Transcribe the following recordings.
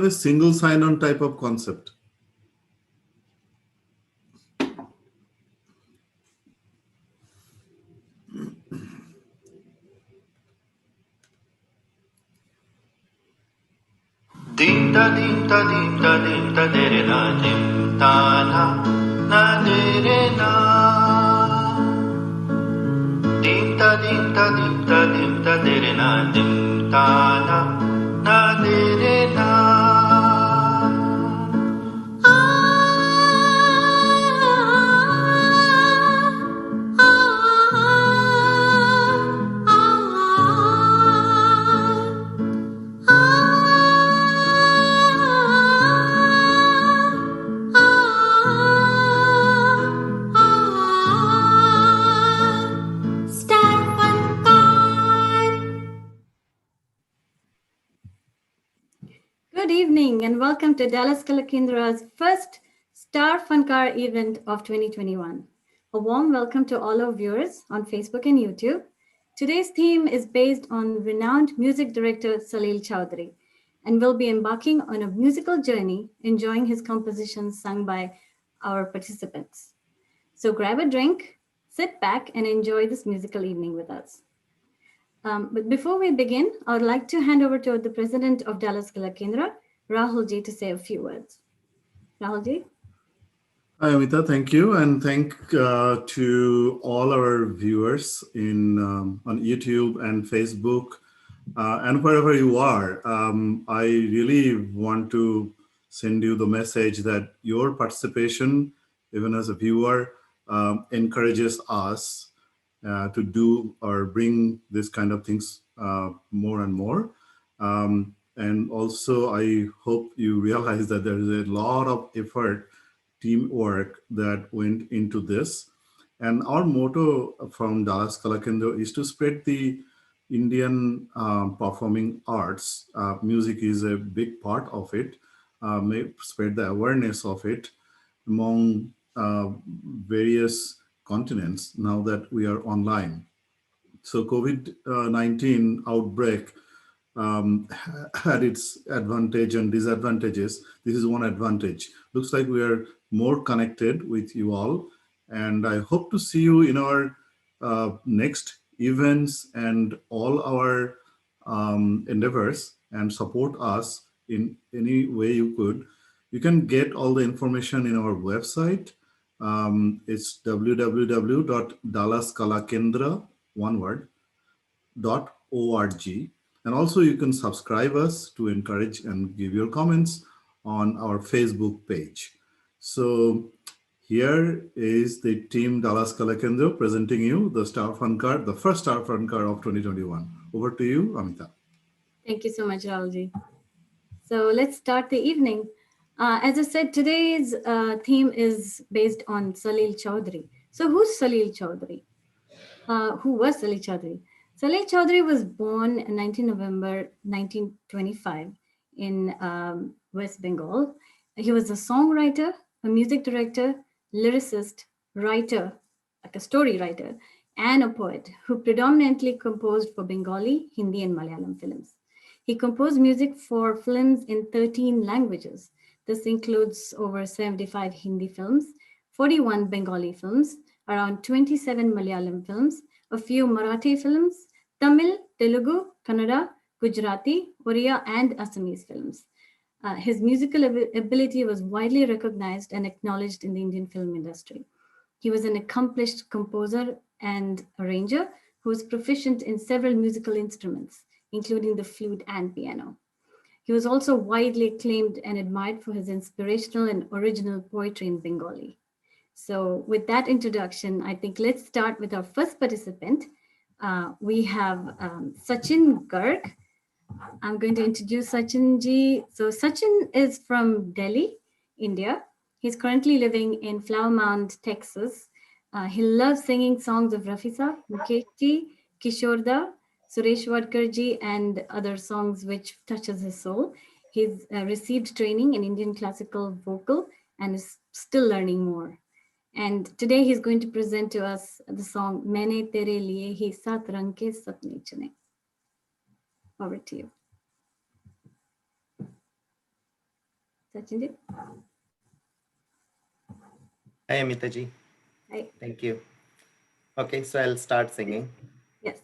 A single sign-on type of concept. Dim da dim da dim da dim da de re na dim da na de re na. Dim da dim da dim da dim da de re na dim da na de re na. Good evening and welcome to Dallas Kalakindra's first Star Funkar event of 2021. A warm welcome to all our viewers on Facebook and YouTube. Today's theme is based on renowned music director Salil Chowdhury, and we'll be embarking on a musical journey enjoying his compositions sung by our participants. So grab a drink, sit back and enjoy this musical evening with us. But before we begin, I would like to hand over to the president of Dallas Kala Kendra, Rahul Ji, to say a few words. Rahul Ji? Hi, Amita. Thank you, and thank to all our viewers in on YouTube and Facebook and wherever you are. I really want to send you the message that your participation, even as a viewer, encourages us to do or bring this kind of things more and more. And also, I hope you realize that there is a lot of effort, teamwork that went into this. And our motto from Dallas Kalakendo is to spread the Indian performing arts. Music is a big part of it. Spread the awareness of it among various continents now that we are online. So COVID-19 outbreak had its advantage and disadvantages. This is one advantage. Looks like we are more connected with you all. And I hope to see you in our next events and all our endeavors, and support us in any way you could. You can get all the information in our website. It's www.dallaskalakendra, one word, .org. And also you can subscribe us to encourage and give your comments on our Facebook page. So here is the team Dallas Kalakendra presenting you the Star Fun Card, the first Star Fun Card of 2021. Over to you, Amita. Thank you so much, Rahul Ji. So let's start the evening. As I said, today's theme is based on Salil Chowdhury. So who's Salil Chowdhury? Who was Salil Chowdhury? Salil Chowdhury was born on 19 November 1925 in West Bengal. He was a songwriter, a music director, lyricist, writer, like a story writer, and a poet who predominantly composed for Bengali, Hindi, and Malayalam films. He composed music for films in 13 languages. This includes over 75 Hindi films, 41 Bengali films, around 27 Malayalam films, a few Marathi films, Tamil, Telugu, Kannada, Gujarati, Oriya, and Assamese films. His musical ability was widely recognized and acknowledged in the Indian film industry. He was an accomplished composer and arranger who was proficient in several musical instruments, including the flute and piano. He was also widely acclaimed and admired for his inspirational and original poetry in Bengali. So with that introduction, I think let's start with our first participant. We have Sachin Garg. I'm going to introduce Sachin ji. So Sachin is from Delhi, India. He's currently living in Flower Mound, Texas. He loves singing songs of Rafisa, Mukesh ji, Kishorda, Suresh Wadkar ji, and other songs which touches his soul. He's received training in Indian classical vocal and is still learning more. And today he's going to present to us the song Maine Tere Liye Hi Sat Rang Ke Sapne Chune. Over to you. Sachin ji. Hi, Amita ji. Hi. Thank you. Okay, so I'll start singing. Yes.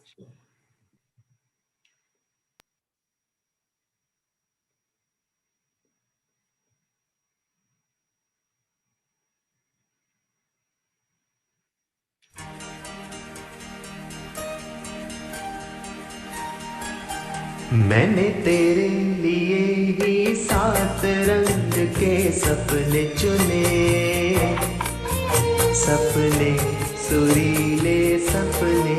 मैंने तेरे लिए ही 7 रंग के सपने चुने, सपने सुरीले सपने।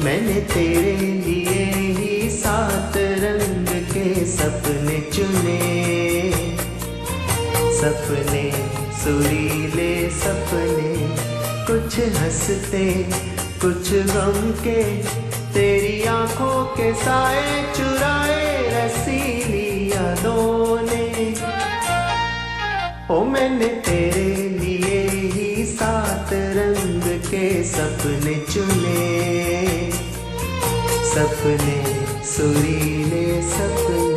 मैंने तेरे लिए ही 7 रंग के सपने चुने, सपने सुरीले सपने। कुछ हंसते कुछ गम के, तेरी आंखों के साए चुराए रसीली यादों ने। ओ मैंने तेरे लिए ही 7 रंग के सपने चुने, सपने सुरीले सपने।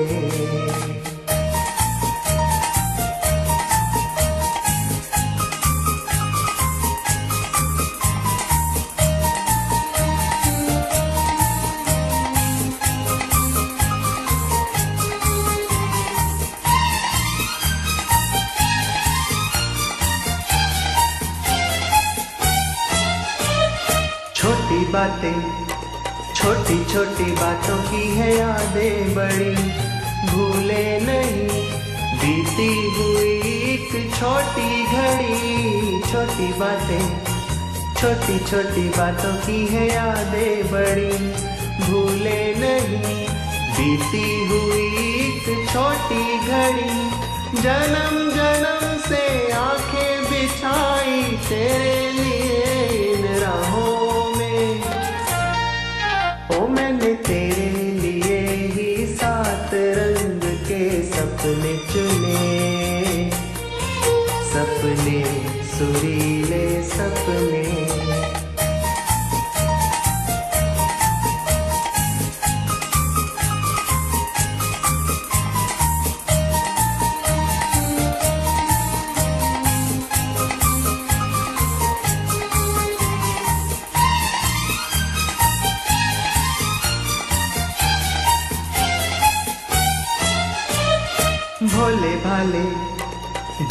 छोटी छोटी बातों की है यादें बड़ी, भूले नहीं बीती हुई एक छोटी घड़ी। छोटी छोटी बातों की है यादें बड़ी, भूले नहीं बीती हुई एक छोटी घड़ी। जन्म जन्म से आंखें बिछाई तेरे लिए इन राहों में। ओ मैंने तेरे लिए ही 7 रंग के सपने चुने, सपने सुरीले सपने।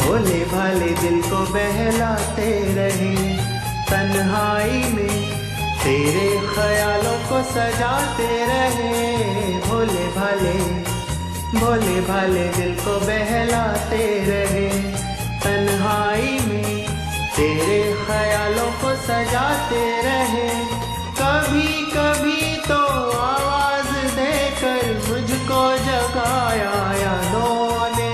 भोले भाले दिल को बहलाते रहे, तन्हाई में तेरे ख्यालों को सजाते रहे। भोले भाले दिल को बहलाते रहे, तन्हाई में तेरे ख्यालों को सजाते रहे। कभी कभी तो आवाज देकर मुझको जगाया यादों ने।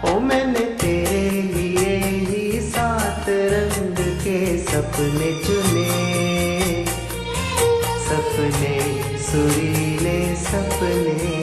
ओ मैंने तेरे लिए ही 7 रंग के सपने चुने, सपने सुरीले सपने।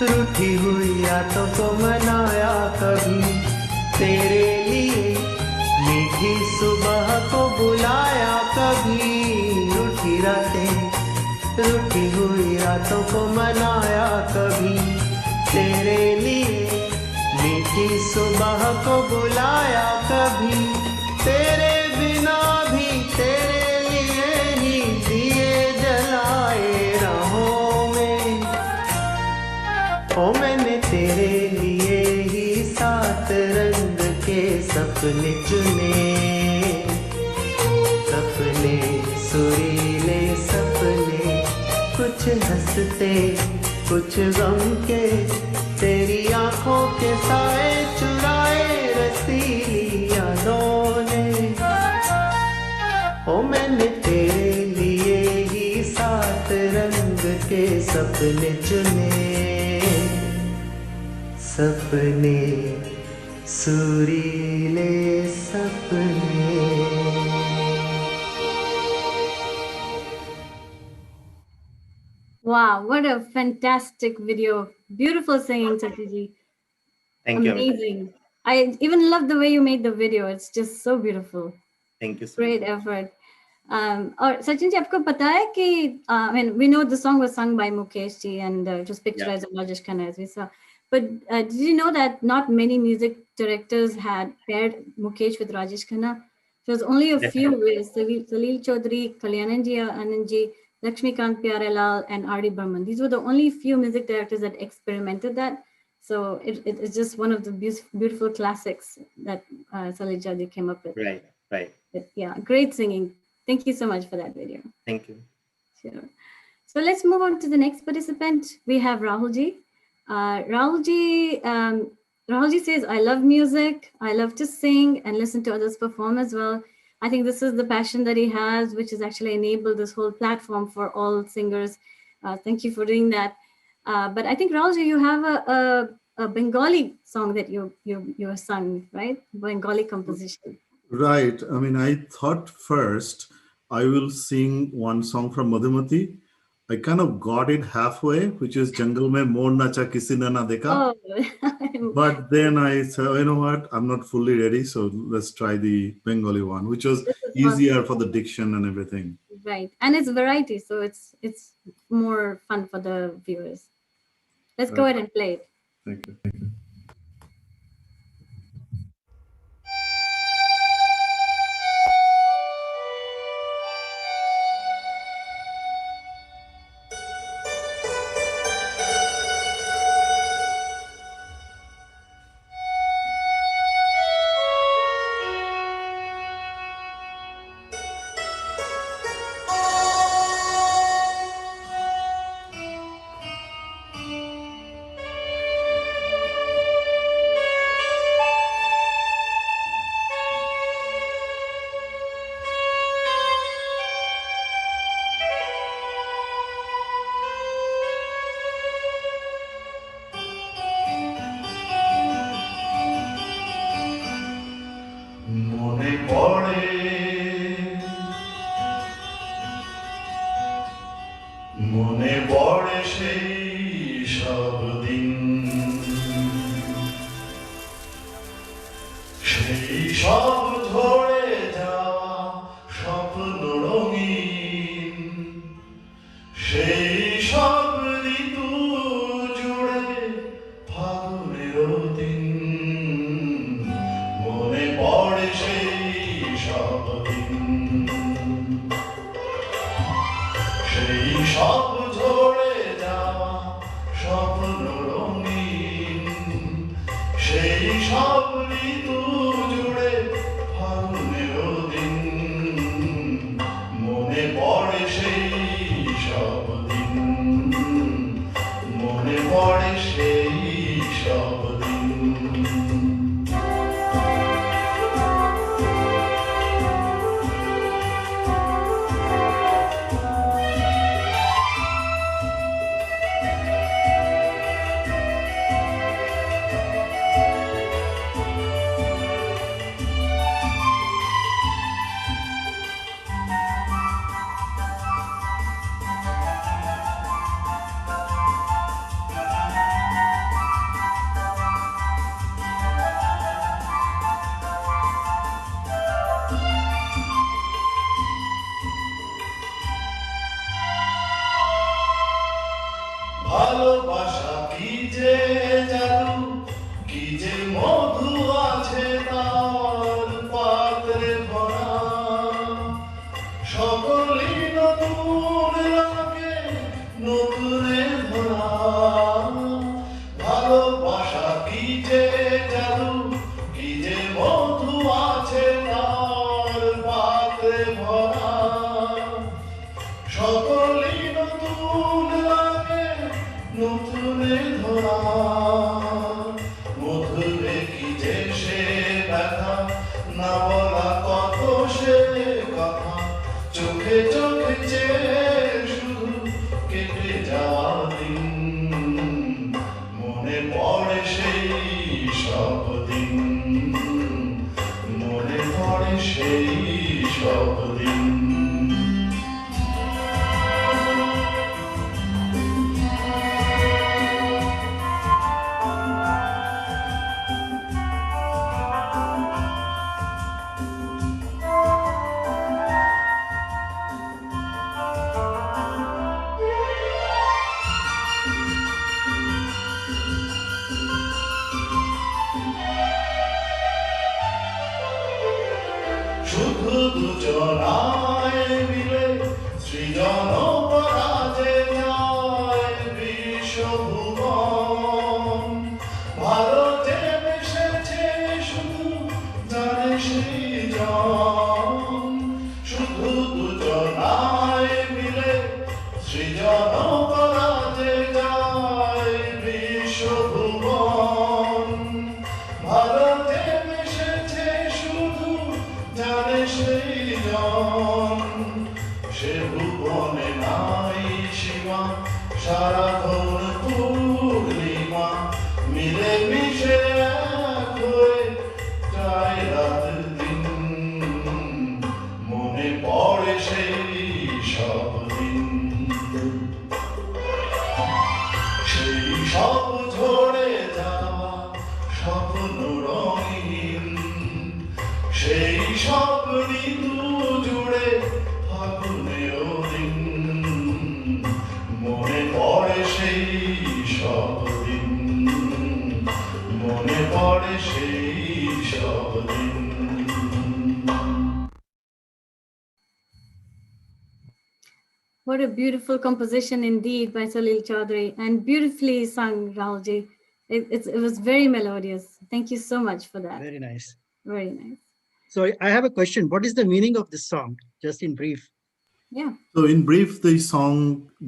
रूठी हुई यादों को मनाया कभी तेरे लिए, मीठी सुबह को बुलाया कभी। रूठी हुई रातों को मनाया कभी तेरे लिए, मीठी सुबह को बुलाया कभी। तेरे बिना भी तेरे लिए ही दिए जलाए राहों में। ओ मैंने तेरे लिए ही 7 रंग के सपने चुने, सपने सुरीले सपने। कुछ हंसते कुछ गम के, तेरी आंखों के साए चुराए रसीली यादों ने। ओ मैंने तेरे लिए ही 7 रंग के सपने चुने, सपने सुरीले सपने. Wow, what a fantastic video. Beautiful singing, Satyajit. Thank you, Amita. Amazing. I even love the way you made the video. It's just so beautiful. Thank you so Great much. effort. और सचिन जी आपको पता है कि I mean we know the song was sung by Mukesh ji and it was Yeah. picturized by Rajesh Khanna as we saw. But did you know that not many music directors had paired Mukesh with Rajesh Khanna? There was only a few Definitely. ways. Salil Chaudhary, Kalyananji Anandji, Lakshmikant Pyarelal, and R.D. Burman. These were the only few music directors that experimented that. So it's just one of the beautiful classics that Salil Chaudhary came up with. Right, right. But yeah, great singing. Thank you so much for that video. Thank you. Sure. So let's move on to the next participant. We have Rahulji. Rahulji says, I love music. I love to sing and listen to others perform as well. I think this is the passion that he has, which has actually enabled this whole platform for all singers. Thank you for doing that. But I think, Rahulji, you have a Bengali song that you sung, right? Bengali composition. Right. I mean, I thought first I will sing one song from Madhumati. I kind of got it halfway, which is Jungle Mein Mor Nacha Kisi Ne Na Dekha. Oh, But then I said, you know what? I'm not fully ready, so let's try the Bengali one, which was this is easier awesome. for the diction and everything. Right. And it's variety, so it's more fun for the viewers. Let's go ahead and play it. Thank you. মনে পড়ে মনে পড়ে সেই সব দিন সেই সব ঝরে যাওয়া স্বপ্ন রঙিন সেই সব ঋতু জুড়ে ফাগুনের দিন মনে পড়ে সেই সব দিন সেই সব ঝরে যাওয়া স্বপ্ন রঙিন সেই সব ঋতু জুড়ে ফাগুনের দিন মনে পড়ে সেই সব দিন মনে পড়ে সেই সব দিন ভালোবাসা কি যে জাদু কি যে মধু আছে তার পাত্রে ভরা সকলই নতুন লাগে নতুনে ধরা ভালোবাসা কি যে জাদু কি যে মধু আছে তার পাত্রে ভরা সকলই নতুন লাগে নতুনে ধরা মধুরে কি যে সে ব্যথা না বলা কত সে কথা চোখে চোখে চেয়ে শুধু কেটে যাওয়া দিন মনে পড়ে সেই দুজনায় মিলে সৃজন করাতে যায় বিশ্বভুবন। ভারতে মিশেছে শুধু জানে সৃজন, শুধু দুজনায় মিলে সৃজন করাতে যায় বিশ্বভুবন। ভারতে মিশেছে শুধু জানে সৃজন, সে ভুবনে নাই সীমা সারাক্ষণ পূর্ণিমা, মিলে মিশে এক হয়ে যায় রাত দিন, মনে পড়ে সেই সব দিন। সেই সব ঝরে যাওয়া স্বপ্ন রঙিন, সেই সব ঋতু জুড়ে ফাগুনেও দিন, মনে পড়ে সেই সব দিন, মনে পড়ে সেই সব দিন। What a beautiful composition indeed by Salil Chaudhary, and beautifully sung, Rahulji. It was very melodious. Thank you so much for that. Very nice. Very nice. So I have a question. What is the meaning of this song? Just in brief. Yeah. So in brief, the song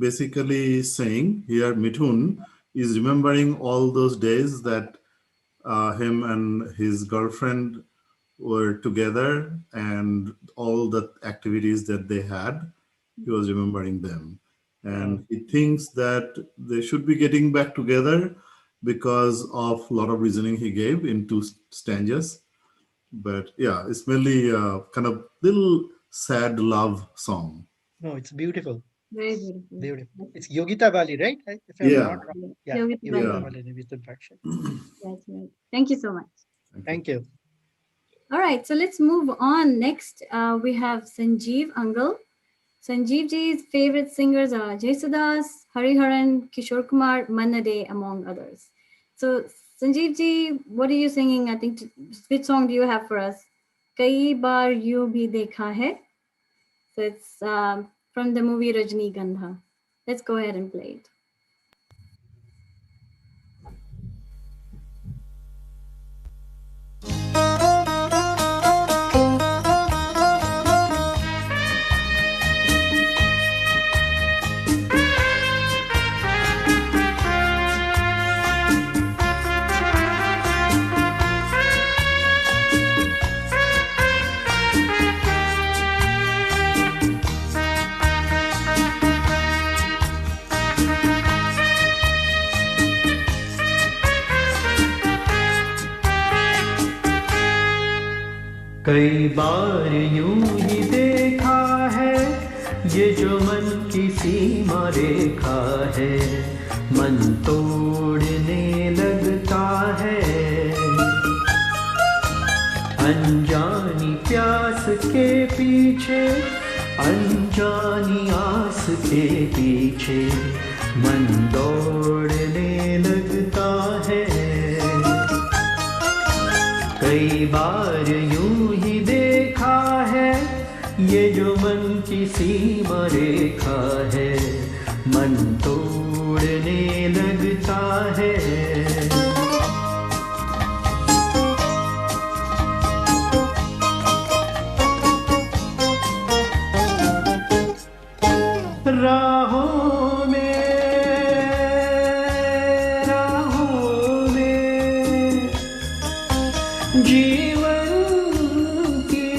basically is saying here Mithun is remembering all those days that him and his girlfriend were together and all the activities that they had. He was remembering them. And he thinks that they should be getting back together because of a lot of reasoning he gave in two stanzas. But yeah, it's mainly kind of little sad love song. No, it's beautiful. Very beautiful. Beautiful. It's Yogita Bali, right? If I'm Yeah. not wrong. Yeah. Yogita Yogita Bali. Bali, Mithun Paksha. That's right. Thank you so much. Thank you. All right, so let's move on. Next, we have Sanjeev Angal. Sanjeev ji's favorite singers are Jesudas, Hariharan, Kishore Kumar, Manna Dey, among others. So, Sanjeev ji, what are you singing? I think, which song do you have for us? Kai Baar Yu Bhi Dekha Hai. So, it's from the movie Rajnigandha. Let's go ahead and play it. कई बार यूं ही देखा है ये जो मन की सीमा रेखा है, मन तोड़ने लगता है। अनजानी प्यास के पीछे, अनजानी आस के पीछे, मन दौड़ने लगता है। कई बार यूं ही देखा है ये जो मन की सीमा रेखा है, मन तोड़ने लगता है। राहों में जीवन की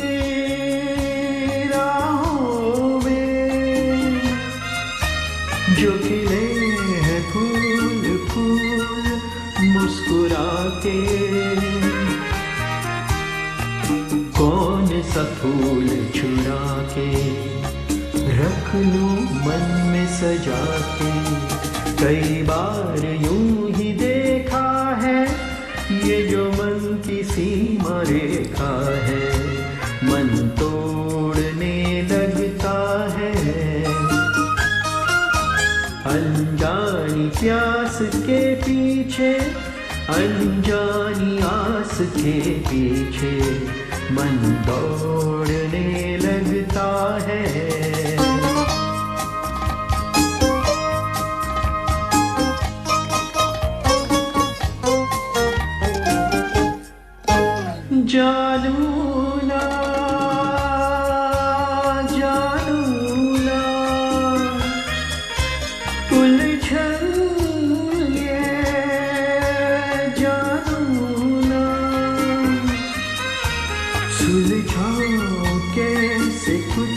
राहों में जो खिले हैं फूल फूल मुस्कुरा के, कौन सा फूल चुरा के रख लूं मन में सजा के। कई बार यूं ही देखा है ये जो मन की सीमा रेखा है, मन तोड़ने लगता है। अनजानी प्यास के पीछे, अनजानी आस के पीछे, मन दौड़ने लगता है। जानू ना जानू ना उलझन ये जानू ना सुलझाऊं कैसे कुछ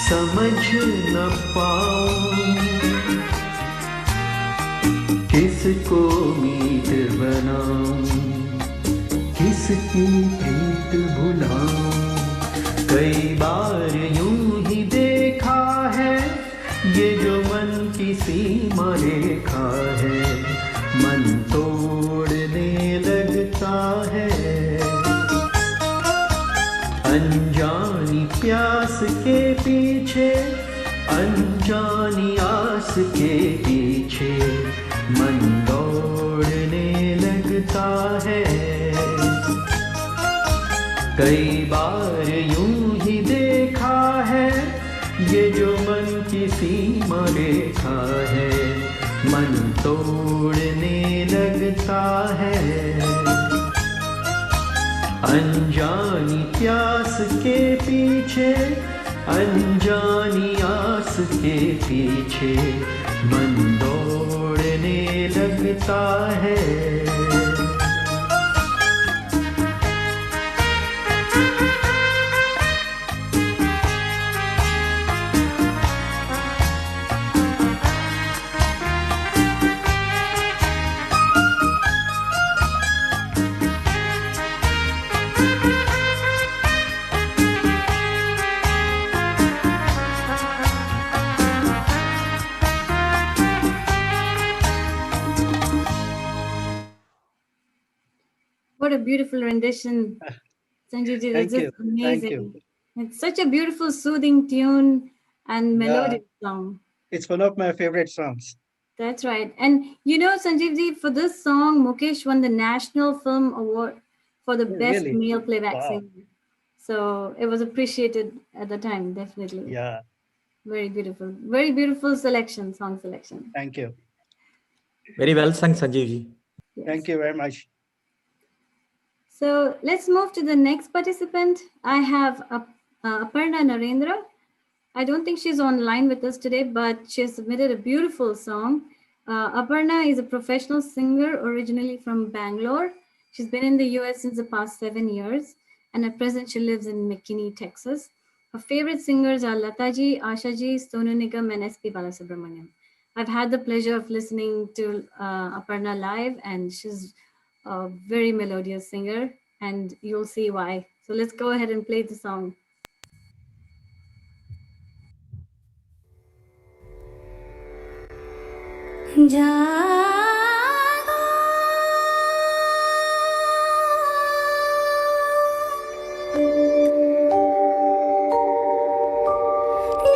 समझ न पाऊं, किसको मीत बनाऊं, किसकी प्रीत भुलाऊं। कई बार यूं ही देखा है ये जो मन की सीमा रेखा है, मन तोड़ने लगता है। अनजानी प्यास के पीछे, अनजानी आस के पीछे मन दौड़ने लगता है। कई बार यूं ही देखा है ये जो मन की सीमा रेखा है, मन तोड़ने लगता है। अनजानी प्यास के पीछे, अनजानी आस के पीछे मन दौड़ने लगता है। What a beautiful rendition, Sanjeev ji. That's Thank you. just amazing. Thank you. It's such a beautiful, soothing tune and Yeah. melodious song. It's one of my favorite songs. That's right. And you know, Sanjeev ji, for this song, Mukesh won the National Film Award for the Oh, best really? male playback Wow. singer. So it was appreciated at the time, definitely. Yeah. Very beautiful. Very beautiful selection, song selection. Thank you. Very well sung, Sanjeev ji. Yes. Thank you very much. So let's move to the next participant. I have Aparna Narendra. I don't think she's online with us today, but she has submitted a beautiful song. Aparna is a professional singer originally from Bangalore. She's been in the US since the past 7 years, and at present she lives in McKinney, Texas. Her favorite singers are Lataji, Ashaji, Sonu Nigam, and SP Balasubramaniam. I've had the pleasure of listening to Aparna live, and she's a very melodious singer, and you'll see why. So let's go ahead and play the song. जागो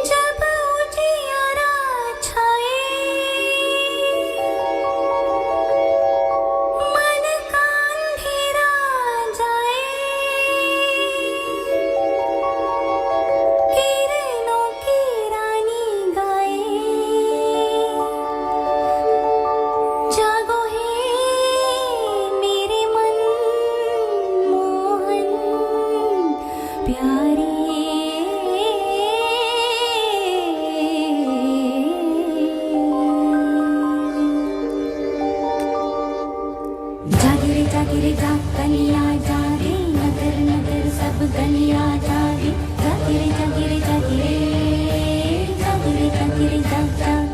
जब उजियारा छाए मन का अंधेरा जाए किरणों की रानी गाए जागो है मेरे मन मोहन प्यारे जागे रे जाग कलिया जागे नगर नगर सब गलिया जागे जागे रे जागे रे जागे रे जागे रे जागे रे जाग जाग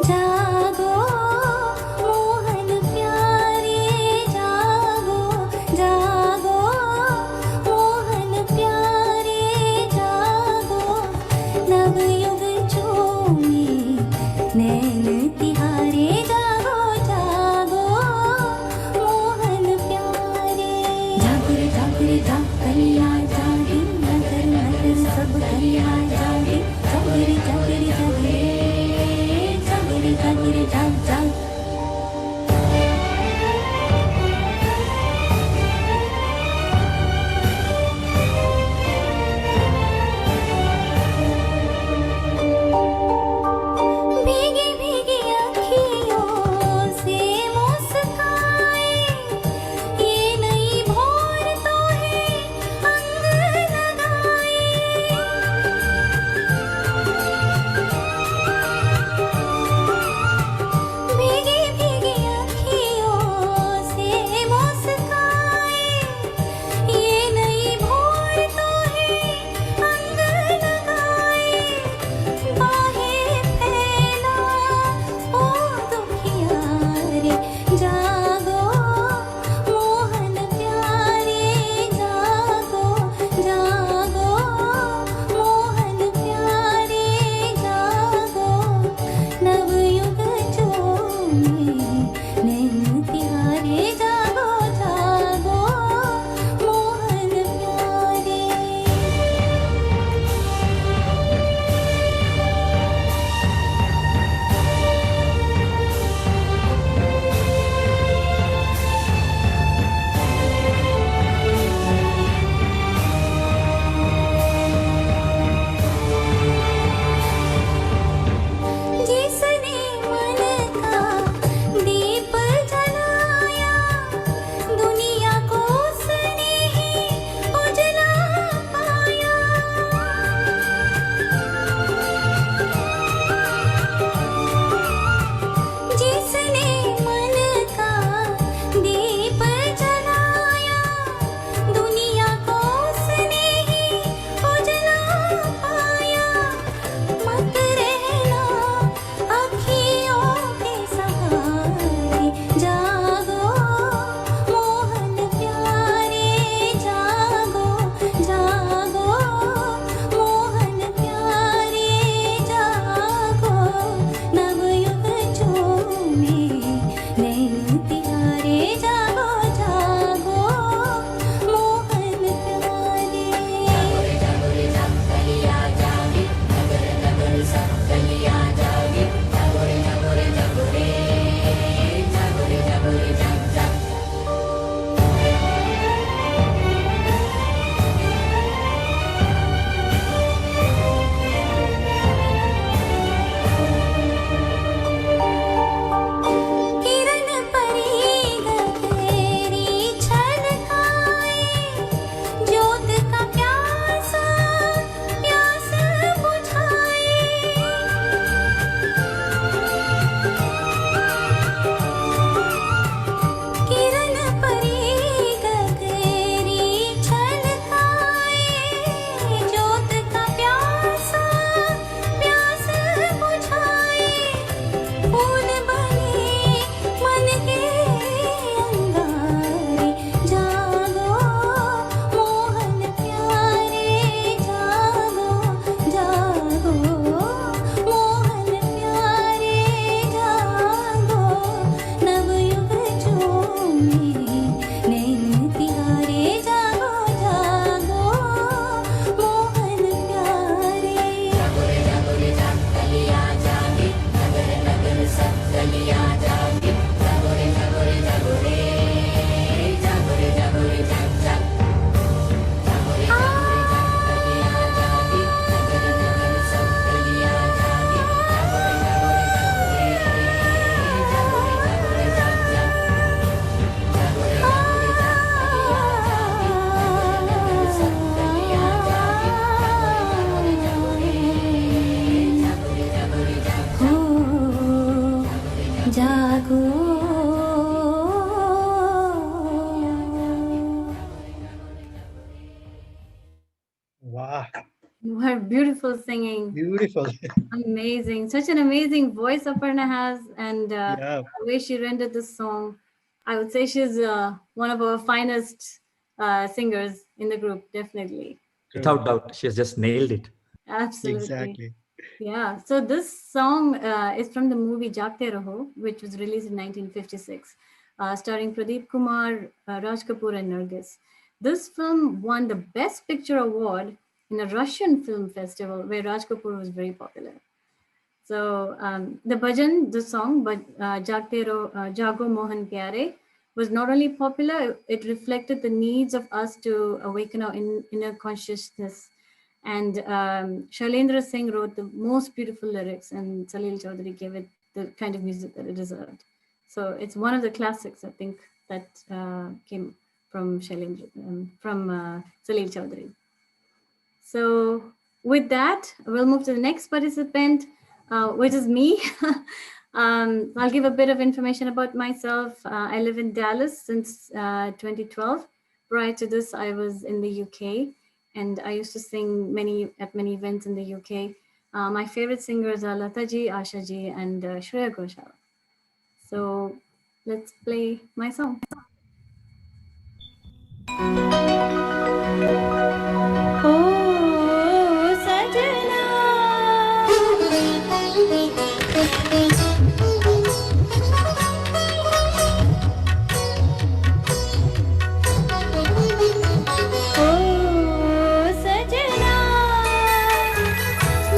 जागो मोहन प्यारे जागो जागो मोहन प्यारे जागो नवयुग चूमे नैन तिहारे जागो जागो मोहन प्यारे जागो जग जग भीगी भीगी अखियों से मुस्काए ये नई भोर तो है अंग लगाए भीगी भीगी अखियों से मुस्काए ये नई भोर तो है अंग लगाए बाहें फैला ओ दुखिया रे जागो मोहन प्यारे जागो जागो मोहन प्यारे जागो नवयुग चोमे नैन तिहारे जागो जागो मोहन प्यारे जिसने मन का दीप जलाया दुनिया को उसने ही उजला पाया जिसने मन का दीप जलाया दुनिया को उसने ही उजला पाया मत रहना अखियों के सहारे जागो मोहन प्यारे जागो जागो मोहन प्यारे जागो नवयुग चोमे नैन तिहारे जागो जागो मोहन प्यारे किरण परी गगरी छलकाए ज्योत का प्यासा प्यास बुझाए किरण परी गगरी छलकाए ज्योत का प्यासा प्यास बुझाए फूल बने मन के अंगारे जागो मोहन प्यारे जागो जागो मोहन प्यारे जागो नवयुग चोमे नैन तिहारे जागो जागो मोहन प्यारे हो जागो Wow, You are beautiful singing. beautiful. Amazing. Such an amazing voice Aparna has. And Yeah, the way she rendered this song, I would say she's one of our finest singers in the group, definitely. Without doubt, she has just nailed it. Absolutely. exactly. Yeah. So this song is from the movie Jaagte Raho, which was released in 1956, starring Pradeep Kumar, Raj Kapoor, and Nargis. This film won the Best Picture award in a Russian film festival where Raj Kapoor was very popular. So the bhajan, the song, but Jago Mohan Pyare, was not only popular, it reflected the needs of us to awaken our inner consciousness. And Shailendra Singh wrote the most beautiful lyrics, and Salil Chaudhary gave it the kind of music that it deserved. So it's one of the classics, I think, that came from Salil Chaudhary. So with that, we'll move to the next participant, which is me. I'll give a bit of information about myself. I live in Dallas since 2012. Prior to this, I was in the UK, and I used to sing at many events in the UK. My favorite singers are Lata ji, Asha ji, and Shreya Ghoshal. So let's play my song. ओ सजना ओ सजना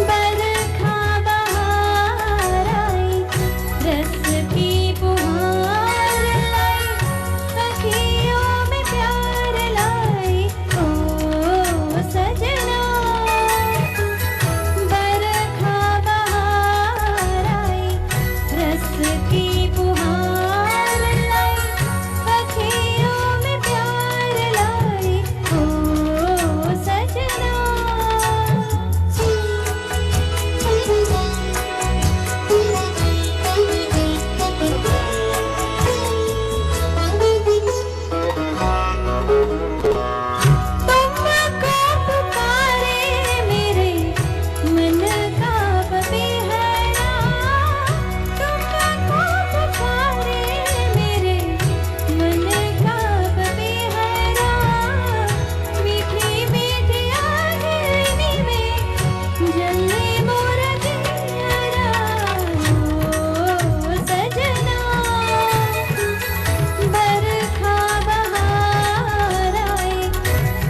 बरखा बहार आई रस की पुहार लाई अखियों में प्यार लाई ओ सजना बरखा बहार आई रस की पुहार लाई अखियों में प्यार लाई ओ तुमको पुकारे मेरे मन का पपीहरा तुमको पुकारे मेरे मन का पपीहरा मीठी मीठी आंगनी में जले मोर दियारा ओ सजना बरखा बहार आई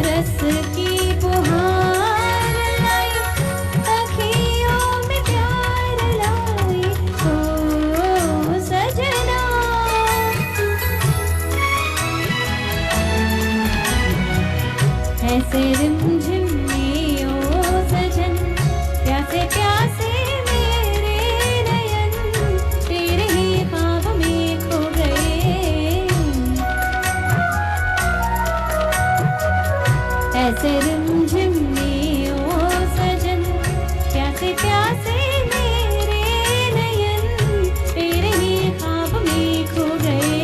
रस की पुहार लाई अखियों में प्यार लाई ओ सजना ऐसे रिमझिम में ओ सजन प्यासे प्यासे मेरे नयन तेरे ही ख्वाब में खो गए ऐसे रिमझिम में ओ सजन प्यासे प्यासे मेरे नयन तेरे ही ख्वाब में खो गए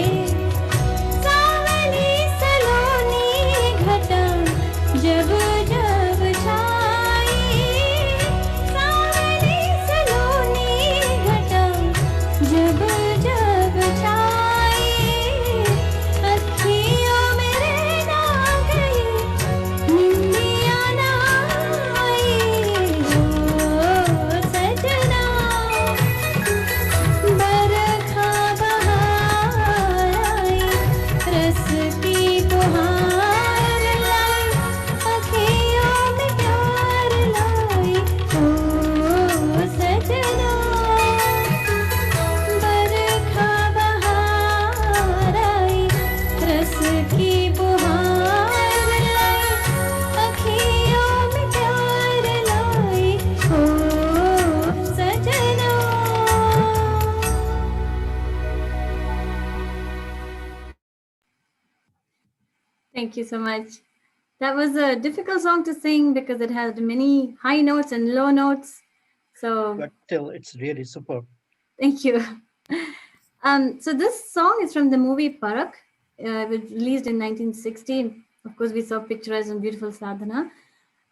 सावली सलोनी घटा जब जब छाई सावली सलोनी घटा जब जब छाई अखियों में रहना गई निंदिया ना आई ओ सजना बरखा बहार आई रस की पुहार लाई अखियों में प्यार लाई ओ सजना बरखा बहार आई रस की पुहार लाई अखियों में प्यार लाई ओ सजना Thank you so much. That was a difficult song to sing because it had many high notes and low notes. So But still, it's really superb. thank you. So this song is from the movie Parak. It was released in 1916. Of course, we saw picturized and beautiful sadhana.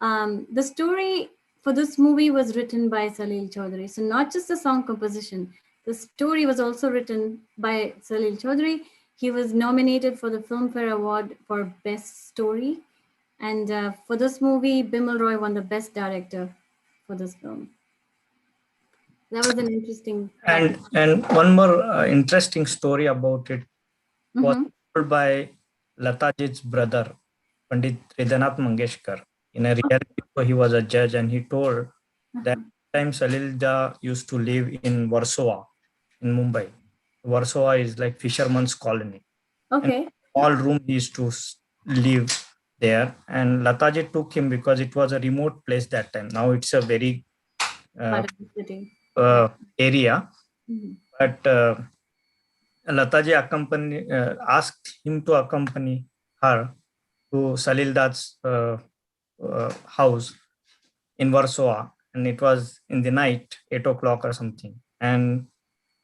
The story for this movie was written by Salil Chaudhary. So not just the song composition, the story was also written by Salil Chaudhary. He was nominated for the Filmfare Award for Best Story. And for this movie, Bimal Roy won the Best Director for this film. That was an interesting. And one more interesting story about it was Mhm. told by Lataji's brother, Pandit Hridaynath Mangeshkar. In a reality show, he was a judge, and he told that time Salilda used to live in Warsaw, in Mumbai. Warsaw is like fisherman's colony. Okay. Small room he used to live there, and Lataji took him because it was a remote place that time. Now it's a very Part of the city. area, Mhm. but Lataji asked him to accompany her to Salilda's house in Warsaw, and it was in the night, 8 o'clock or something, and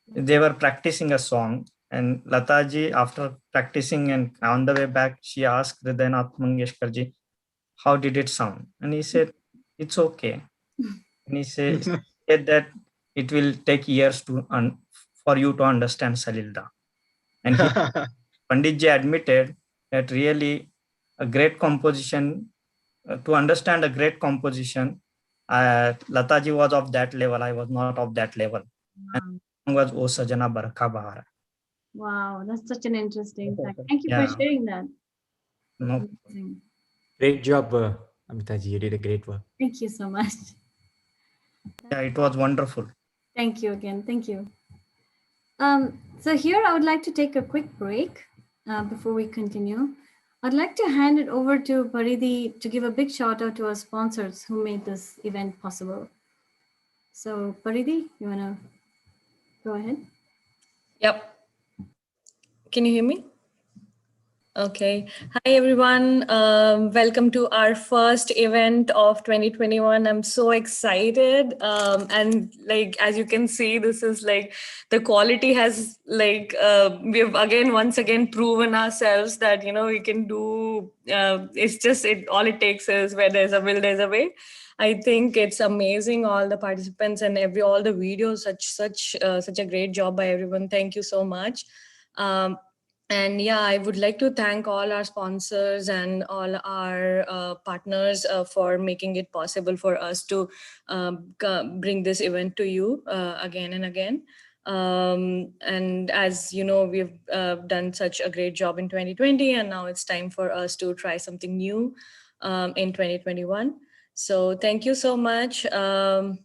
they were practicing a song. And Lataji, after practicing and on the way back, she asked Hridaynath Mangeshkarji, how did it sound? And he said, it's okay. And he said that it will take years for you to understand Salilda. And Panditji admitted that really a great composition, to understand a great composition, Lataji was of that level, I was not of that level. And the song was O Sajana Barkha Bahara. Wow, that's such an interesting fact. Thank you for sharing that. No. Amazing. Great job, Amitaji. You did a great work. Thank you so much. Yeah, it was wonderful. Thank you again. Thank you. So here I would like to take a quick break before we continue. I'd like to hand it over to Paridhi to give a big shout out to our sponsors who made this event possible. So Paridhi, you want to go ahead? Yep. Can you hear me? Okay. Hi, everyone. Welcome to our first event of 2021. I'm so excited. And like, as you can see, this is like the quality has like, we've once again proven ourselves that, we can do, it's just, all it takes is where there's a will, there's a way. I think it's amazing, all the participants and all the videos, such a great job by everyone. Thank you so much. And yeah, I would like to thank all our sponsors and all our partners for making it possible for us to bring this event to you again and again. And as you know, we've done such a great job in 2020, and now it's time for us to try something new in 2021. So thank you so much. I'm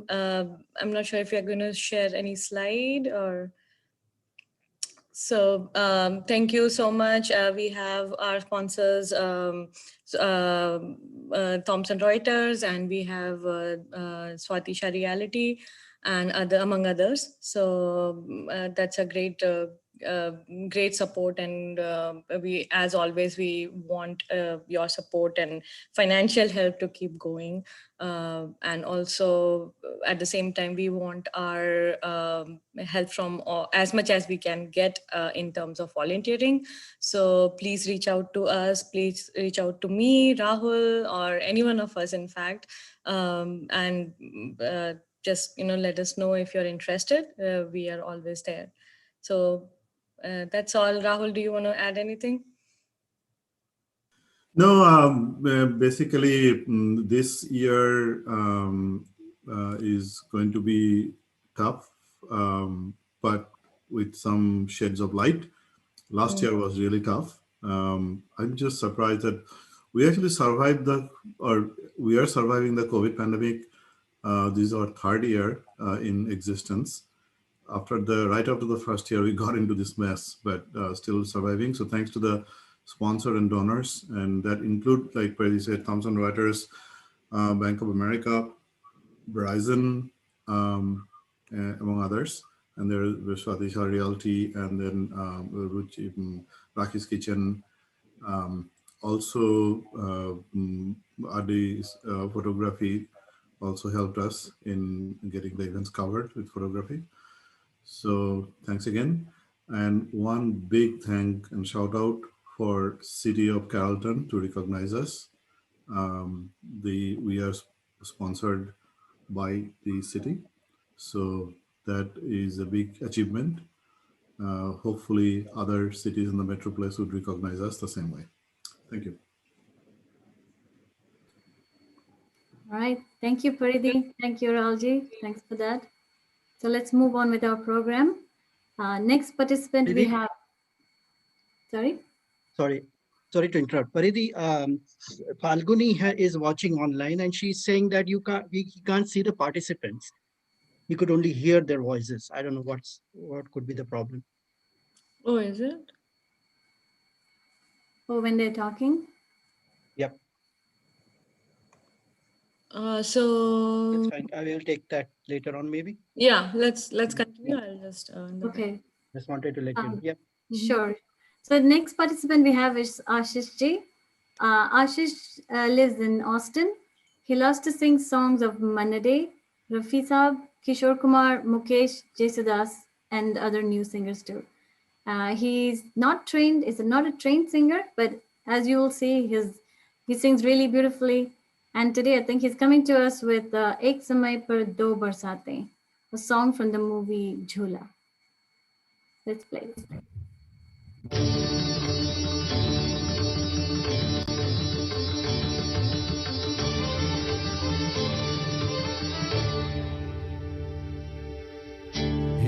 not sure if you're going to share any slide or. So thank you so much. We have our sponsors, Thomson Reuters, and we have Swatisha Reality, and among others. So that's a great support, and we, as always, we want your support and financial help to keep going. And also at the same time, we want our help from as much as we can get in terms of volunteering. So please reach out to us, please reach out to me, Rahul, or any one of us, in fact, and just let us know if you're interested. We are always there. So that's all. Rahul, do you want to add anything? No, basically, this year is going to be tough, but with some shades of light. Last year was really tough. I'm just surprised that we actually survived we are surviving the COVID pandemic. This is our third year in existence. Right after the first year, we got into this mess, but still surviving. So thanks to the sponsor and donors, and that include, like Pradi said, Thomson Reuters, Bank of America, Verizon, among others. And there's Swatisha Realty, and then Raki's Kitchen. Also, Adi's photography also helped us in getting the events covered with photography. So thanks again. And one big thank and shout out for City of Carrollton to recognize us. We are sponsored by the city. So that is a big achievement. Hopefully other cities in the metropolis would recognize us the same way. Thank you. All right. Thank you, Paridhi. Thank you, Ralji. Thanks for that. So let's move on with our program. Next participant we have. Sorry. Sorry to interrupt. Paridi, Falguni is watching online and she's saying that we can't see the participants. You could only hear their voices. I don't know what could be the problem. Oh, is it? Oh, when they're talking? Yep. So That's fine. I will take that later on, maybe. yeah, let's continue. I'll just Okay. Just wanted to let you know. Yep. Sure. So the next participant we have is Ashish Ji. Ashish lives in Austin. He loves to sing songs of Manade, Rafi Saab, Kishore Kumar, Mukesh, Jesudas, and other new singers too. He's not trained, is not a trained singer, but as you will see, he sings really beautifully. And today I think he's coming to us with Ek Samay Par Do Barsate, a song from the movie Jhula. Let's play.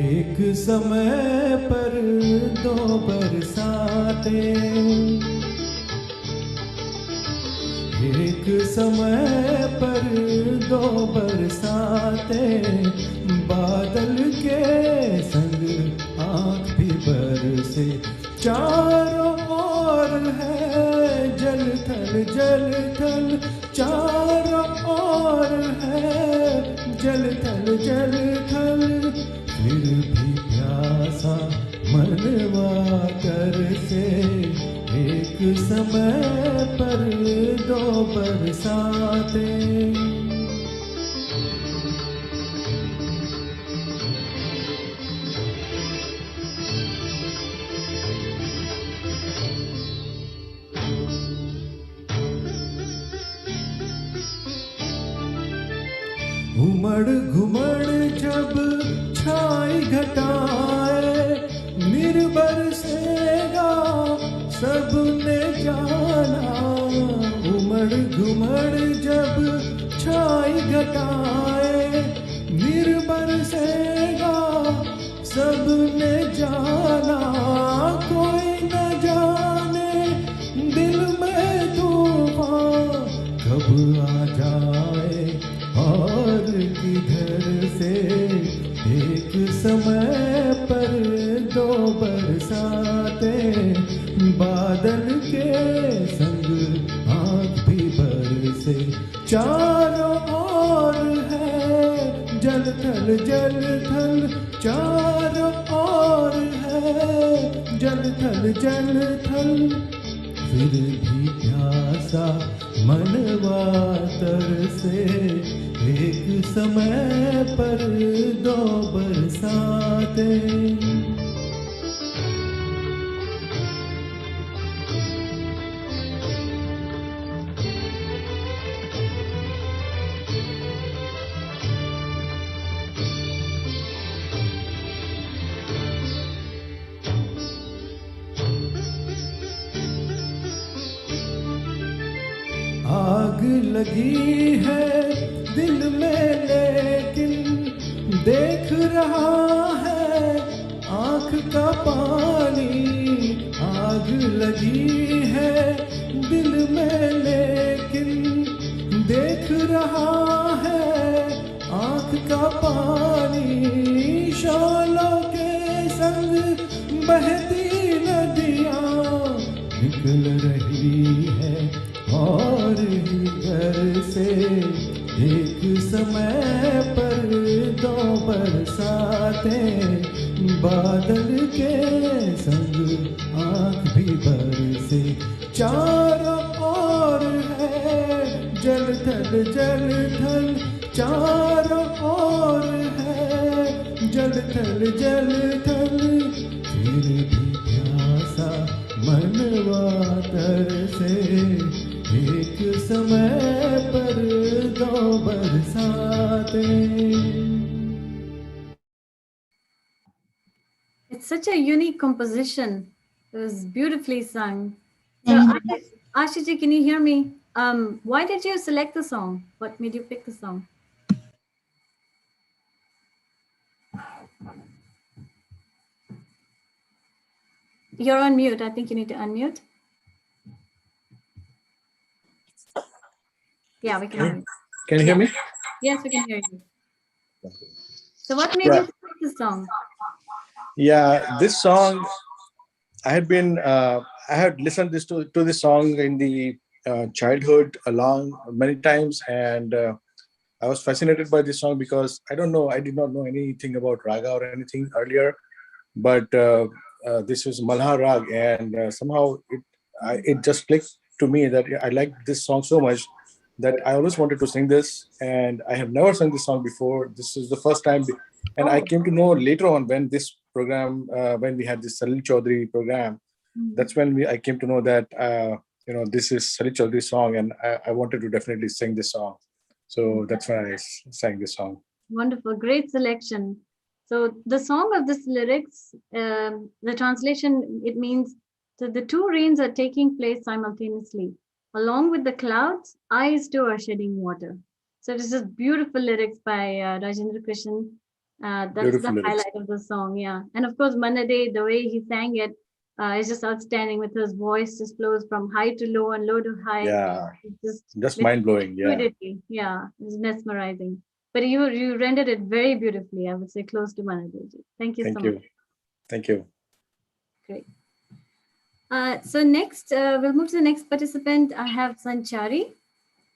एक समय पर दो बरसाते, एक समय पर दो बरसाते, बादल के संग आँख भी बरसे, चारों ओर है जल थल, चारों ओर है जल थल, फिर भी प्यासा मनवा कर से, एक समय पर दो बरसाते। उमड़ घुमड़ जब छाई घटाए, निर्भर सेगा सबने जाना, उमड़ घुमड़ जब छाई घटाए, निर्भर सेगा सबने जाना, कोई न जाने दिल में तूफान कब आ जाए और किधर से, एक समय पर दो बरसाते, बादल के संग आँख भी बरसे, चारों ओर है जल थल, चारों ओर है जल थल, फिर भी प्यासा मनवा तरसे, एक समय पर दो बरसाते। आग लगी है दिल में लेकिन देख रहा है आँख का पानी, आग लगी है दिल में लेकिन देख रहा है आँख का पानी, शोलों के संग बहती नदियाँ निकल रही है और ही घर से, एक समय पर दो बरसाते, बादल के संग आँख भी बरसे, चारों ओर है जल थल, चारों ओर है जल थल, फिर भी प्यासा मनवा तरसे, एक समय पर दो बरसाते। It's such a unique composition. It was beautifully sung. So, Ashiji, can you hear me? Why did you select the song? What made you pick the song? You're on mute. I think you need to unmute. Yeah, we can hear you. Can you hear me? Yes, we can hear you. So what made Yeah. you pick this song? Yeah, this song, I had listened to this song in the childhood many times, and I was fascinated by this song because I did not know anything about raga or anything earlier, but this was Malhar Rag, and somehow it just clicked to me that I liked this song so much that I always wanted to sing this, and I have never sung this song before. This is the first time, and I came to know later on when this program, when we had this Salil Chaudhary program, that's when I came to know that this is Salil Chaudhary's song, and I wanted to definitely sing this song. So that's when I sang this song. Wonderful, great selection. So the song of this lyrics, the translation, it means that the two rains are taking place simultaneously. Along with the clouds, eyes too are shedding water. So it is just beautiful lyrics by Rajendra Krishan. That's Beautiful the lyrics. highlight of the song, yeah. And of course, Manade, the way he sang it is just outstanding. With his voice, just flows from high to low and low to high. Yeah, It's just mind blowing. Yeah, fluidity. Yeah, it's mesmerizing. But you rendered it very beautifully. I would say close to Manadeji. Thank you so much. Thank you. Great. So next, we'll move to the next participant. I have Sanchari.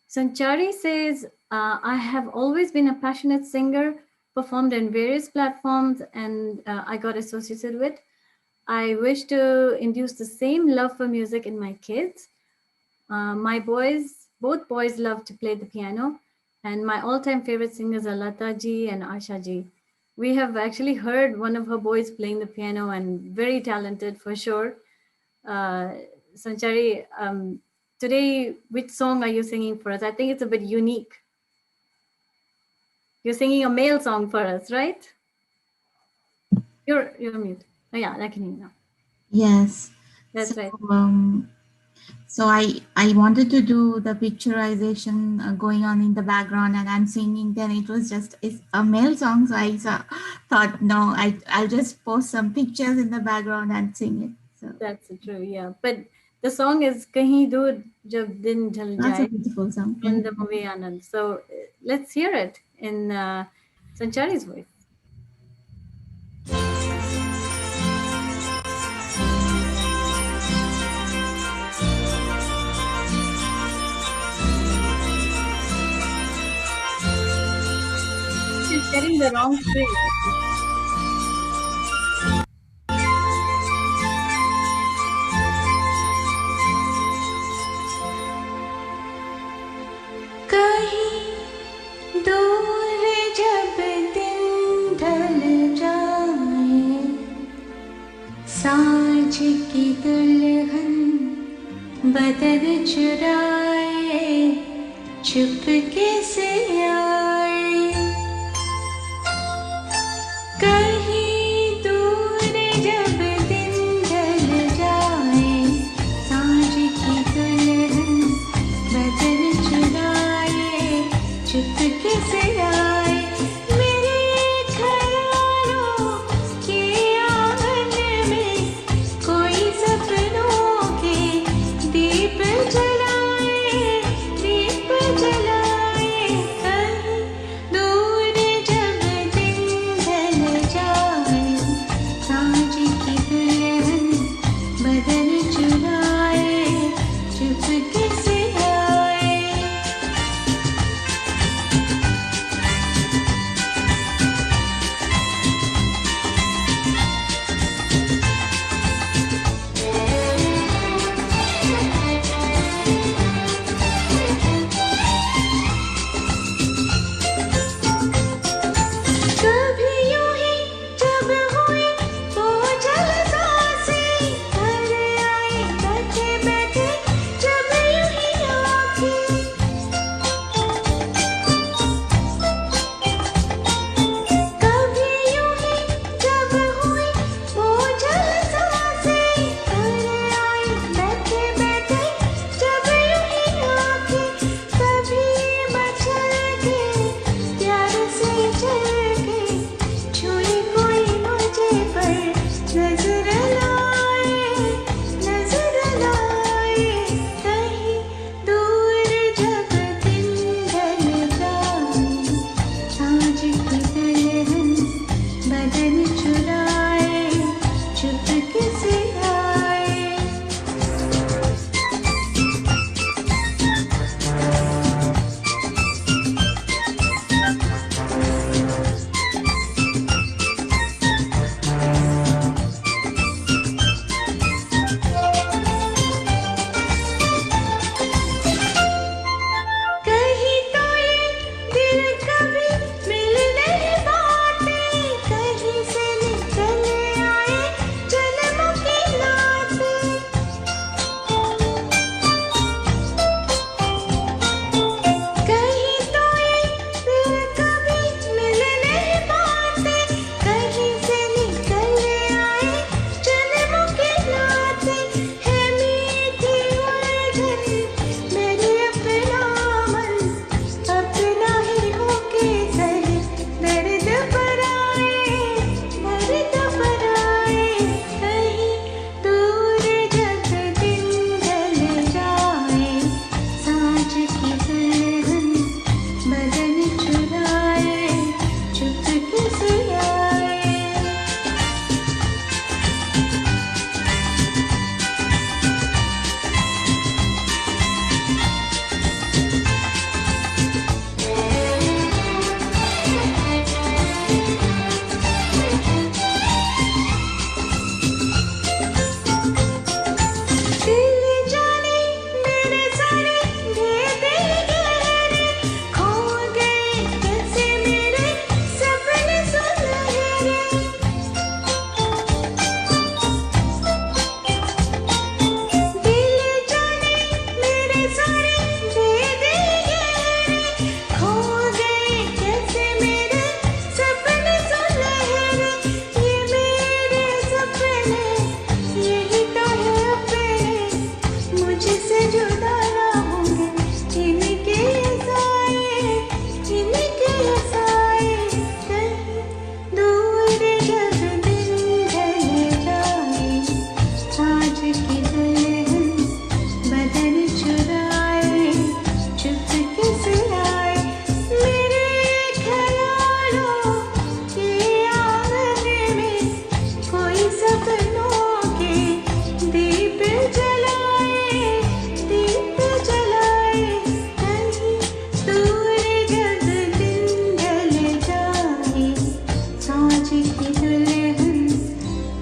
Sanchari says, I have always been a passionate singer, performed in various platforms, and I got associated with. I wish to induce the same love for music in my kids. Both boys love to play the piano, and my all-time favorite singers are Lata ji and Asha ji. We have actually heard one of her boys playing the piano, and very talented for sure. Sanchari, today, which song are you singing for us? I think it's a bit unique. You're singing a male song for us, right? You're mute. Oh yeah, I can hear you now. Yes. That's so, right. So I wanted to do the picturization going on in the background, and I'm singing. Then it's a male song, so I thought no, I'll just post some pictures in the background and sing it. So that's true, yeah. But the song is "Kahin Dur Jab Din Jal Jaye." That's a beautiful song in the movie Anand. So let's hear it in Sanchari's voice. She's getting the wrong string. कहीं दूर जब दिन ढल जाए, सांझ की दुल्हन बदन चुराए चुपके से आए, कहीं दूर जब दिन ढल जाए, सांझ की दुल्हन बदन चुराए चुपके से आए, मेरे ख्यालों के आंगन में कोई सपनों के दीप जलाए, दीप जलाए, कहीं दूर जब दिन ढल जाए।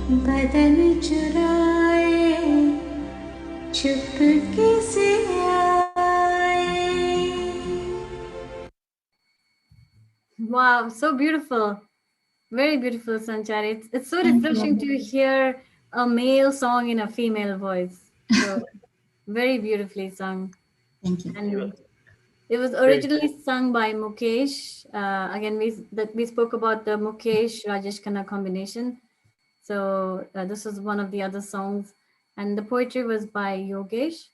बदन चुराए चुपके से आए. Wow, so beautiful. Very beautiful, Sanchari. It's so Thank refreshing to you. hear a male song in a female voice. So very beautifully sung. Thank you. And it was Great. originally sung by Mukesh. Again, we spoke about the Mukesh Rajesh Khanna combination. So this was one of the other songs, and the poetry was by Yogesh,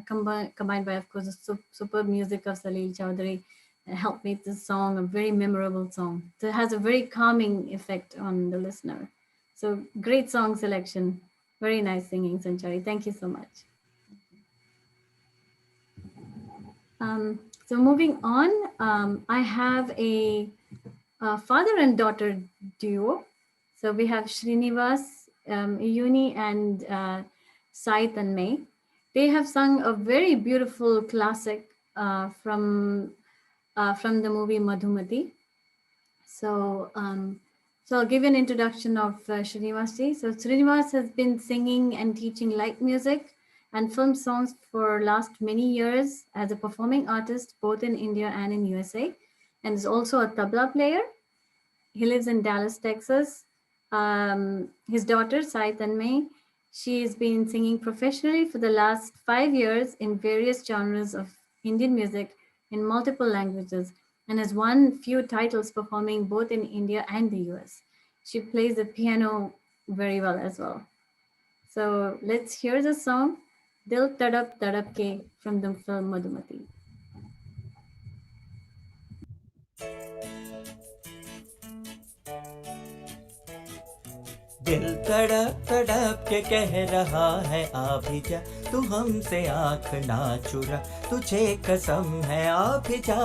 combined by, of course, the superb music of Salil Chowdhury. Helped make this song a very memorable song. So it has a very calming effect on the listener. So great song selection. Very nice singing, Sanchari. Thank you so much. So moving on, I have a father and daughter duo. So we have Srinivas, Yuni, and Sai Tanmay. They have sung a very beautiful classic from the movie Madhumati. So I'll give you an introduction of Srinivas ji. So Srinivas has been singing and teaching light music and film songs for last many years as a performing artist, both in India and in USA, and is also a tabla player. He lives in Dallas, Texas. His daughter, Sai Tanmay, she has been singing professionally for the last 5 years in various genres of Indian music in multiple languages and has won few titles performing both in India and the US. She plays the piano very well as well. So let's hear the song Dil Tadap Tadap Ke from the film Madhumati. दिल तड़प तड़प के कह रहा है आ भी जा, तू हमसे आँख ना चुरा, तुझे कसम है आ भी जा.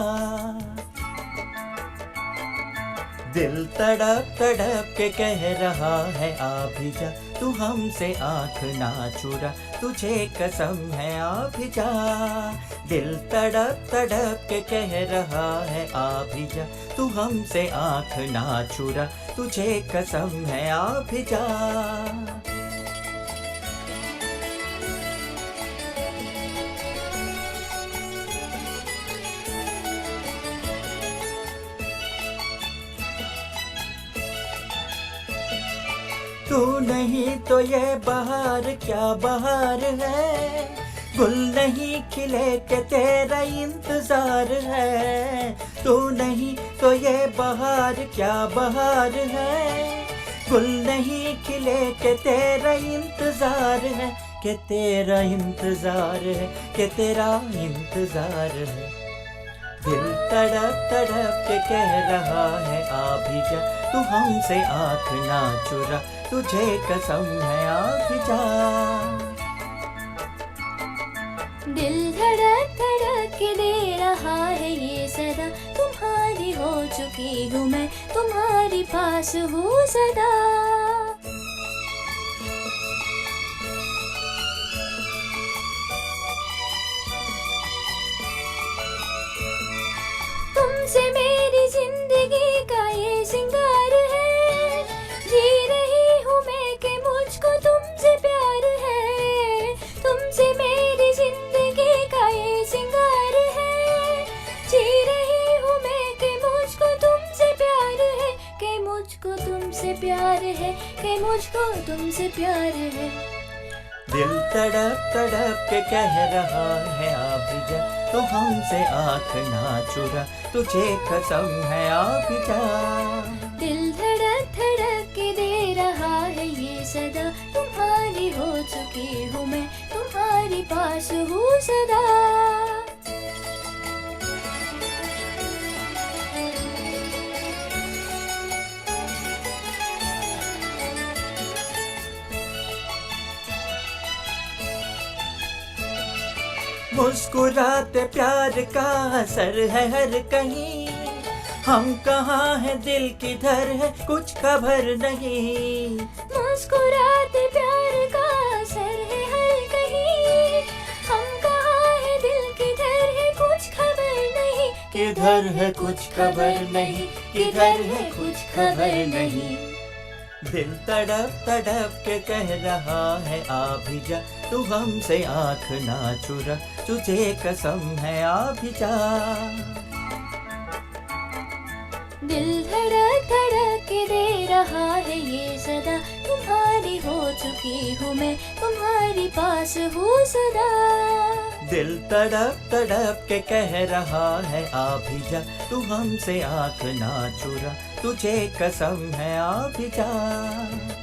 दिल तड़प तड़प के कह रहा है आ भी जा, तू हमसे आँख ना चुरा, तुझे कसम है आ भी जा. दिल तड़प तड़प के कह रहा है आ भी जा, तू हमसे आँख ना चुरा, तुझे कसम है आ भी जा. तू नहीं तो ये बहार क्या बहार है, गुल नहीं खिले के तेरा इंतजार है. तू नहीं तो ये बहार क्या बहार है, गुल नहीं खिले के तेरा इंतजार है, के तेरा इंतजार है, के तेरा इंतजार है. दिल तड़प तड़प के कह रहा है आ भी जा, तू हमसे आँख ना चुरा, तुझे कसम है आ भी जा. दिल धड़क धड़क के दे रहा है ये सदा, तुम्हारी हो चुकी हूँ मैं, तुम्हारी पास हूँ सदा. तुमसे मेरी जिंदगी का ये सिंगार है, जी रही हूँ मैं कि मुझको तुमसे प्यार है. तुमसे मेरी जिंदगी का ये सिंगार है, जी रही हूँ मैं कि मुझको तुमसे प्यार है, कि मुझको तुमसे प्यार है, कि मुझको तुमसे प्यार है. दिल तड़प तड़प के कह रहा है आ भी जा, तो हमसे आँख ना चुरा, तुझे कसम है आ भी जा. दिल धड़क धड़क के दे रहा है ये सदा, तुम्हारी हो चुकी हूँ मैं, तुम्हारी पास हूँ सदा. मुस्कुराते प्यार का असर है हर कहीं, हम कहाँ हैं दिल किधर है कुछ खबर नहीं. मुस्कुराते प्यार का असर है हर कहीं, हम कहाँ हैं दिल किधर है कुछ खबर नहीं. किधर है कुछ खबर नहीं, किधर है कुछ खबर नहीं. दिल तड़प तड़प के कह रहा है आ भी जा, तू हमसे आँख ना चुरा, तुझे कसम है आ भी जा। दिल धड़क धड़क के दे रहा है ये सदा, तुम्हारी हो चुकी हूँ मैं, तुम्हारी पास हूँ सदा। दिल तड़प तड़प के कह रहा है आ भी जा, तू हमसे आँख ना चुरा, तुझे कसम है आ भी जा।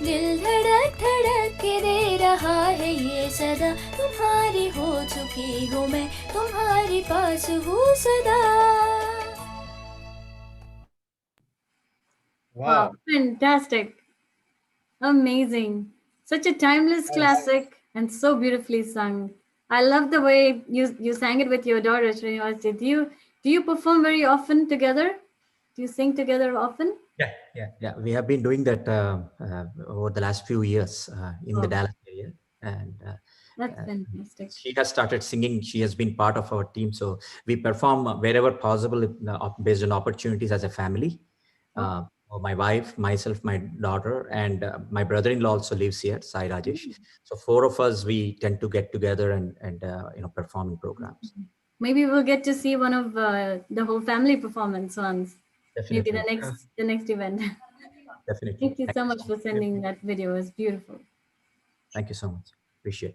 दिल धड़क धड़क के दे रहा है ये सदा, तुम्हारी हो चुकी हूँ मैं, तुम्हारी पास हूँ सदा। Wow, fantastic. Amazing. Such a timeless classic and so beautifully sung. I love the way you sang it with your daughter, Srinivas. Do you perform very often together? Do you sing together often? Yeah. We have been doing that over the last few years in the Oh, Dallas area, and that's fantastic. she has started singing. She has been part of our team, so we perform wherever possible based on opportunities as a family. Uh, my wife, myself, my daughter, and my brother-in-law also lives here, Sai Rajesh. So four of us, we tend to get together and perform in programs. Maybe we'll get to see one of the whole family performance once. Maybe Definitely. the next event. Definitely. Thank you so much for sending that video. It's beautiful. Thank you so much. Appreciate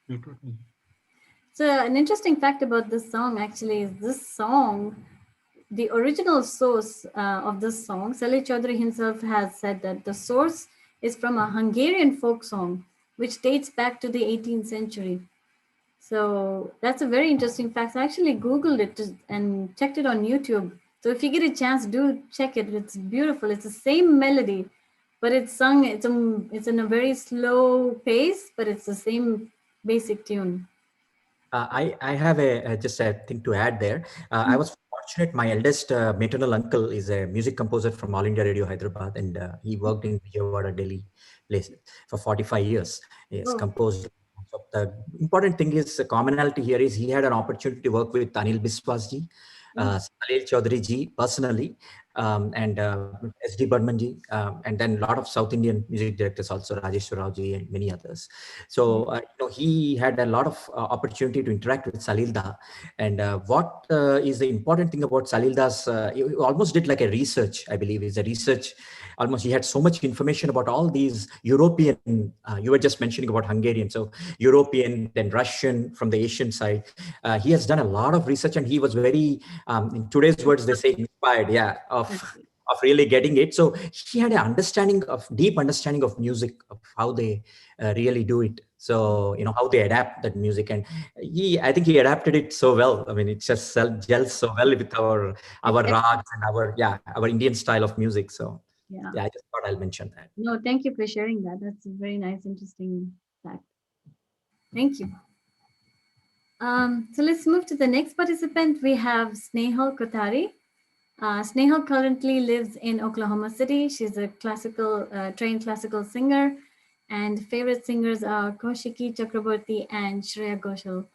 it. So an interesting fact about this song actually is this song, the original source of this song, Salil Chaudhary himself has said that the source is from a Hungarian folk song, which dates back to the 18th century. So that's a very interesting fact. I actually Googled it and checked it on YouTube. So if you get a chance, do check it. It's beautiful. It's the same melody, but it's sung, it's in a very slow pace, but it's the same basic tune. I have just a thing to add there. I was fortunate. My eldest maternal uncle is a music composer from All India Radio Hyderabad, and he worked in Vijayawada, Delhi place for 45 years. He has composed. So the important thing is the commonality here is he had an opportunity to work with Anil Biswas ji, Salil Chaudhary ji personally, and S.D. Burman ji, and then a lot of South Indian music directors also, Rajesh Rao ji and many others. So he had a lot of opportunity to interact with Salilda. And what is the important thing about Salilda's, he almost did like a research, I believe, is a research. Almost he had so much information about all these European, you were just mentioning about Hungarian, so European, then Russian from the Asian side. He has done a lot of research, and he was very, in today's words, they say inspired, of really getting it. So he had an deep understanding of music, of how they really do it. So, how they adapt that music. And I think he adapted it so well. I mean, it just gels so well with our rags and our Indian style of music. So I just thought I'll mention that. No, thank you for sharing that. That's a very nice, interesting fact. Thank you. So let's move to the next participant. We have Snehal Kothari. Snehal currently lives in Oklahoma City. She's a trained classical singer, and favorite singers are Kaushiki Chakraborty and Shreya Ghoshal.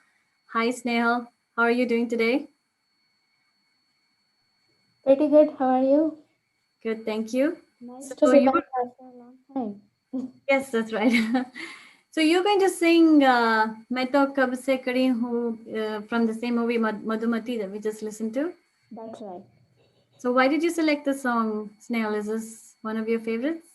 Hi, Snehal. How are you doing today? Pretty good. How are you? Good, thank you. Nice So to be you back after a long time. Yes, that's right. So you're going to sing "Main To Kab Se Kadi Hu" from the same movie Madhumati that we just listened to. That's right. So why did you select the song, Snail? Is this one of your favorites?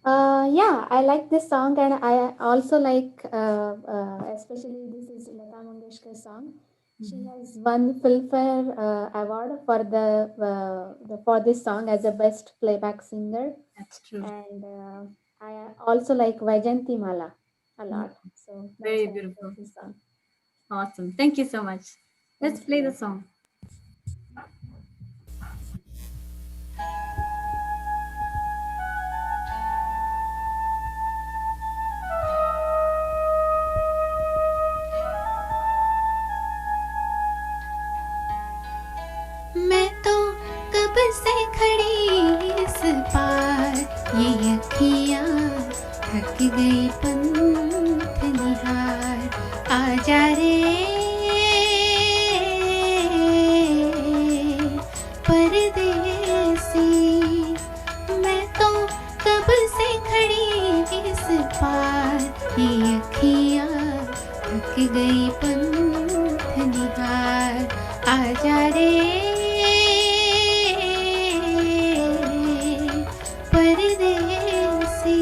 Yeah, I like this song, and I also like, especially this is Lata Mangeshkar's song. She has won Filmfare award for this song as a best playback singer. That's true. And I also like Vaijanti Mala a lot. So that's Very why I beautiful. chose this song. Awesome. Thank you so much. Let's play the song. मैं तो कब से खड़ी इस पार, ये अखियाँ थक गई पंथ निहार, आजा रे परदेसी। मैं तो कब से पार, ये अखियाँ थक गई पंथ निहार, आजा रे परदेसी।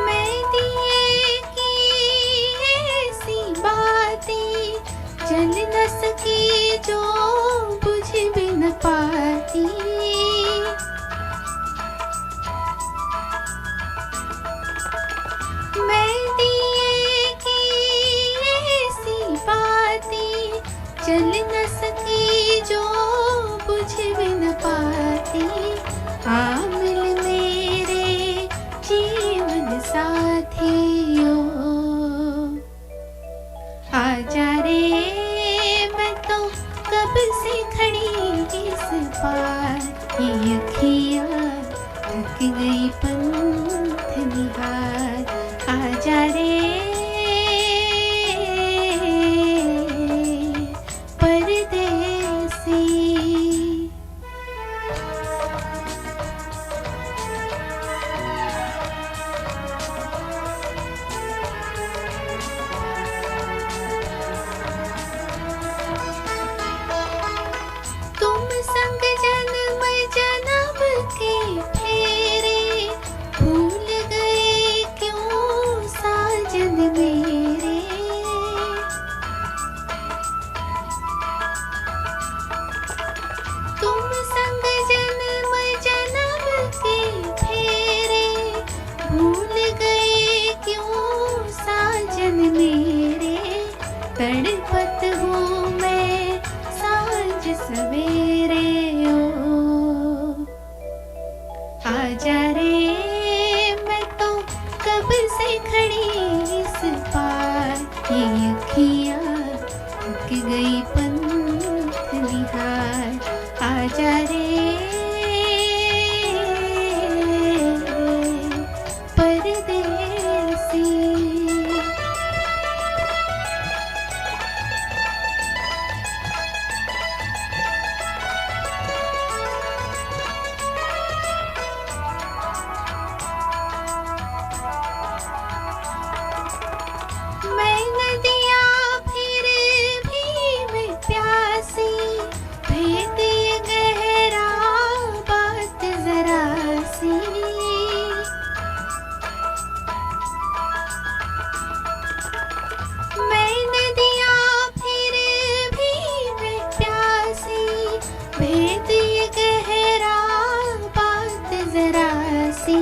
मैं दिए की ऐसी बातें जल न सकी जो बुझ भी न पाती, मैं दिए की ऐसी बातें जल न सकी जो बुझ भी न पाती, हाँ मिल मेरे जीवन साथियों, आजा रे मैं तो कब से खड़ी इस पार, ये अखियाँ थक गई पंथ निहार, आजा रे परदेसी। तुम संग जन्म जन्म के फेरे, भूल गए क्यों साजन मेरे, तुम संग जन्म जन्म के फेरे, भूल गए क्यों साजन मेरे, तड़पत हूँ मैं सांझ सवेरे ओ, आजा रे मैं तो कब से खड़ी इस पार, ये अखियाँ थक गई पंथ निहार, आजा रे परदेसी। मैं नदियाँ फिर भी मैं प्यासी, भेद ये गहरा बात जरा सी, मैं नदियाँ फिर भी मैं प्यासी, भेद ये गहरा बात जरा सी,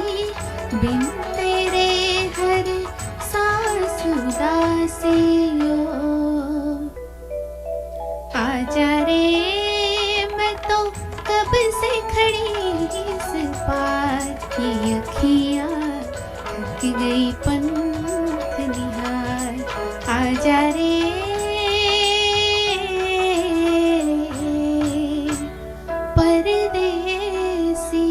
बिन तेरे हर सांस उदासी ओ, आजा रे मैं तो कब से खड़ी इस पार, ये अखियाँ थक गई पंथ निहार, आजा रे परदेसी।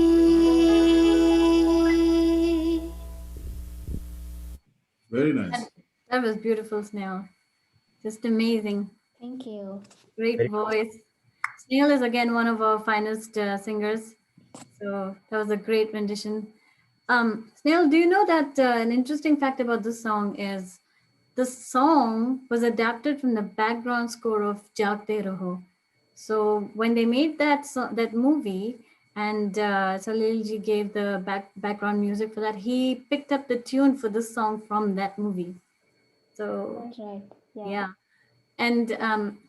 Very nice. That was beautiful, Snail. Just amazing. Thank you. Great Very voice. Snail is again one of our finest singers. So that was a great rendition. Snail, do you know that an interesting fact about this song is the song was adapted from the background score of Jagte Raho. So when they made that movie, and Salil ji gave the background music for that, he picked up the tune for this song from that movie. So That's right. Yeah. yeah, and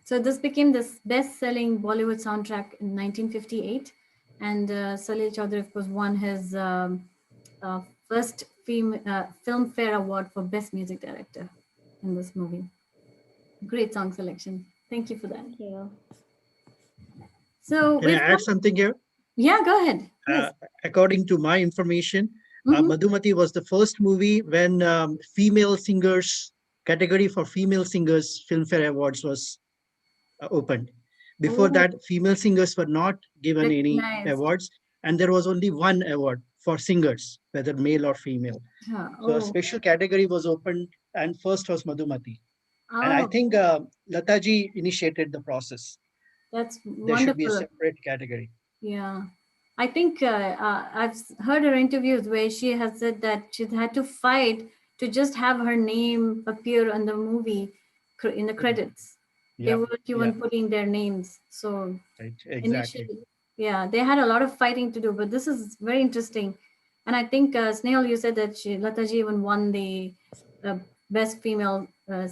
so this became this best-selling Bollywood soundtrack in 1958, and Salil Chaudhary, of course, won his first Filmfare Award for Best Music Director in this movie. Great song selection. Thank you for that. Thank you. So Can I add something here? Yeah, go ahead. Yes. According to my information, Mhm. Madhumati was the first movie when female singers category for female singers Filmfare Awards was opened. Before Oh. that, female singers were not given any Recognized. awards, and there was only one award for singers, whether male or female. Yeah. So a Oh, special category was opened, and first was Madhumati. And I oh, think Lataji initiated the process. that's There should be a wonderful. separate category. Yeah. I think I've heard her interviews where she has said that she's had to fight to just have her name appear on the movie in the credits. They Yeah, weren't yeah, even putting their names. So right, exactly. initially, yeah, they had a lot of fighting to do, but this is very interesting. And I think, Snail, you said that Lataji even won the Best Female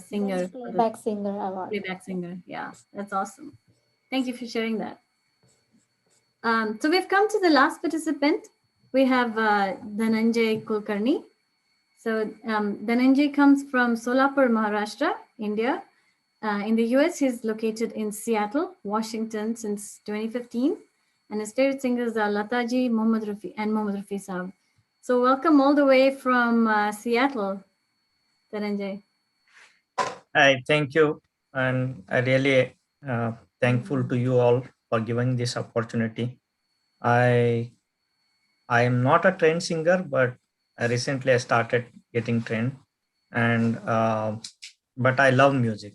Singer, Best playback singer award. playback singer. Yeah, that's awesome. Thank you for sharing that. So we've come to the last participant. We have Dhananjay Kulkarni. So Dhananjay comes from Solapur, Maharashtra, India. In the US, he's located in Seattle, Washington since 2015. And his favorite singers are Lataji, Mohammad Rafi, and Mohammad Rafi Saab. So welcome all the way from Seattle, Dhananjay. Hi, thank you. And I really thankful to you all for giving this opportunity. I am not a trained singer, but recently I started getting trained, and but I love music.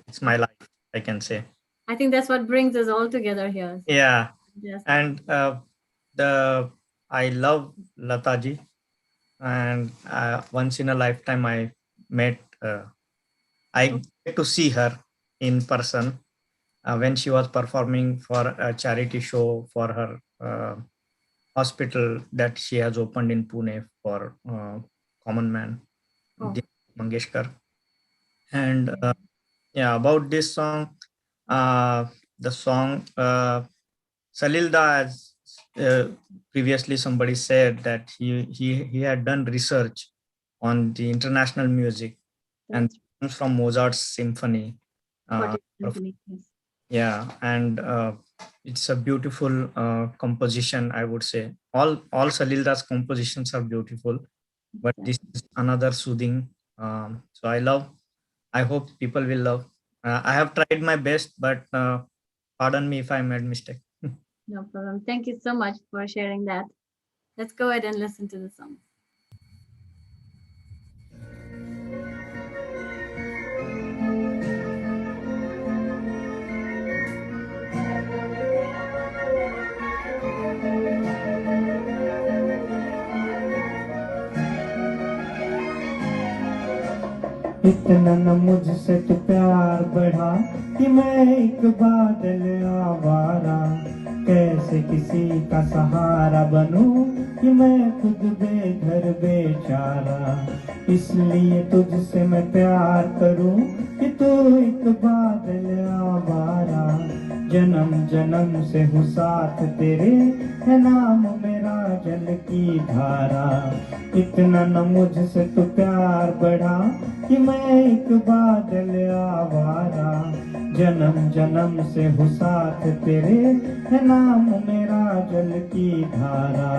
It's my life, I can say. I think that's what brings us all together here. Yeah, Yes. and I love Lataji, and once in a lifetime I met. I get to see her in person when she was performing for a charity show for her hospital that she has opened in Pune for common man, Mangeshkar. And yeah, about this song, the song Salilda, as previously somebody said that he had done research on the international music, and it comes from Mozart's symphony. Yeah, and it's a beautiful composition, I would say. All Salilda's compositions are beautiful, but this is another soothing. So I hope people will love. I have tried my best, but pardon me if I made mistake. No problem. Thank you so much for sharing that. Let's go ahead and listen to the song. इतना न मुझसे तो प्यार बढ़ा कि मैं एक बादल आवारा, कैसे किसी का सहारा बनूं कि मैं खुद बेघर बेचारा। इसलिए तुझसे मैं प्यार करूं कि तू एक बादल आवारा, जन्म जन्म से हूँ साथ तेरे, है नाम मेरा जल की धारा। इतना न मुझसे तो प्यार बढ़ा कि मैं एक बादल आवारा, जन्म जन्म से हूँ साथ तेरे, है नाम मेरा जल की धारा।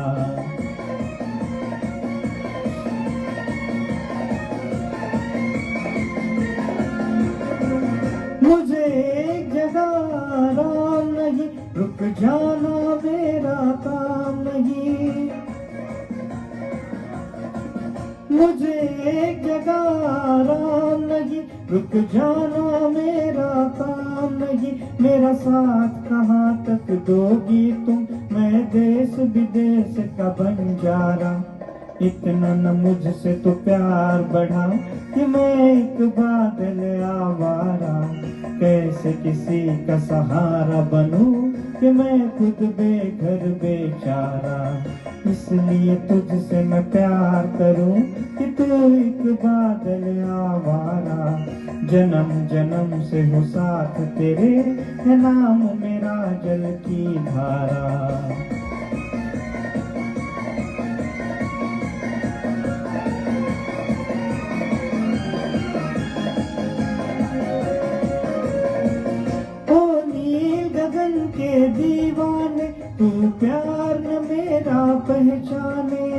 मुझे एक जगह आराम नहीं, रुक जाना मेरा काम नहीं। मुझे एक जगह आराम नहीं, रुक जाना मेरा काम नहीं। मेरा साथ कहाँ तक दोगी तुम, मैं देश विदेश का बंजारा। इतना न मुझसे तो प्यार बढ़ा कि मैं एक बादल आवारा, कैसे किसी का सहारा बनूं कि मैं खुद बेघर बेचारा। इसलिए तुझसे मैं प्यार करूं कि तू एक बादल आवारा, जन्म जन्म से हो साथ तेरे, है नाम मेरा जल की धारा। के दीवाने तू प्यार न मेरा पहचाने,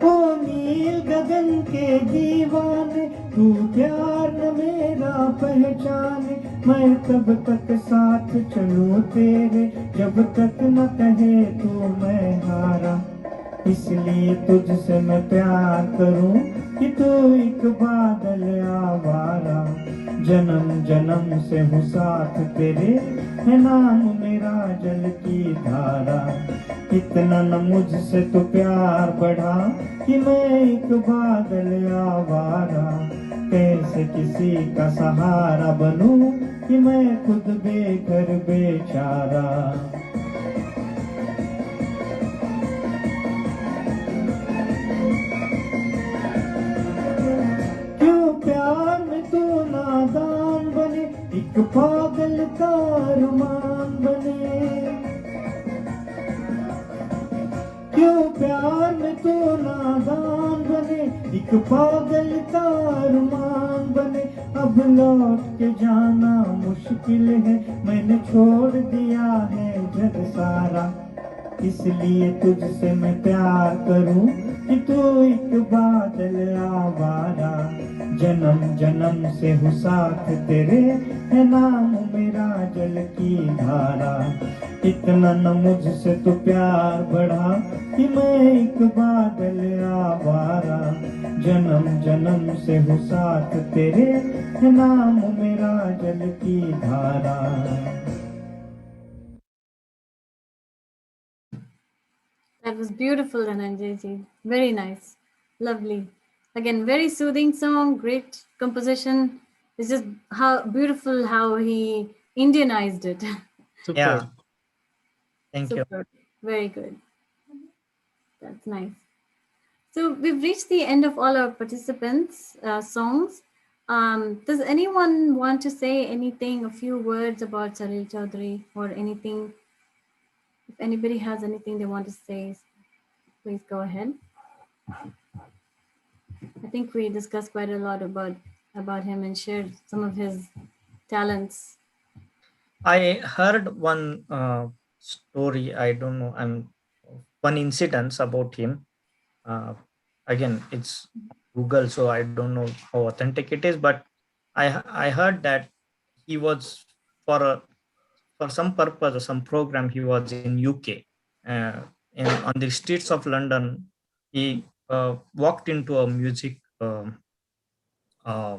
ओ नील गगन के दीवाने तू प्यार न मेरा पहचाने। मैं तब तक साथ चलूं तेरे जब तक न कहे तू मैं हारा। इसलिए तुझसे मैं प्यार करूं कि तू एक बादल आवारा। जन्म जन्म से हूँ साथ तेरे, है नाम मेरा जल की धारा। इतना न मुझसे तो प्यार बढ़ा कि मैं एक बादल आवारा। कैसे किसी का सहारा बनूं कि मैं खुद बेघर बेचारा। क्यों प्यार में तू नादान बने, एक पागल का अरमान बने। क्यों प्यार में तू नादान बने, एक पागल का अरमान बने। अब लौट के जाना मुश्किल है, मैंने छोड़ दिया है जग सारा। इसलिए तुझसे मैं प्यार करूं कि तू एक बादल आवारा। जन्म जन्म से हूँ साथ तेरे, है नाम मेरा जल की धारा। इतना न मुझसे तो प्यार बढ़ा कि मैं एक बादल आवारा। जन्म जन्म से हूँ साथ तेरे, है नाम मेरा जल की धारा। That was beautiful, Dhananjay ji. Very nice. Lovely. Again, very soothing song, great composition. It's just how beautiful how he Indianized it. Super. Yeah. Thank you. Super. Very good. That's nice. So we've reached the end of all our participants' songs. Does anyone want to say anything, a few words about Salil Chaudhary or anything? If anybody has anything they want to say, please go ahead. I think we discussed quite a lot about him and shared some of his talents. I heard one story. I don't know. One incident about him. Again, it's Google, so I don't know how authentic it is. But I heard that he was for some purpose or some program. He was in UK, on the streets of London. He walked into a music uh,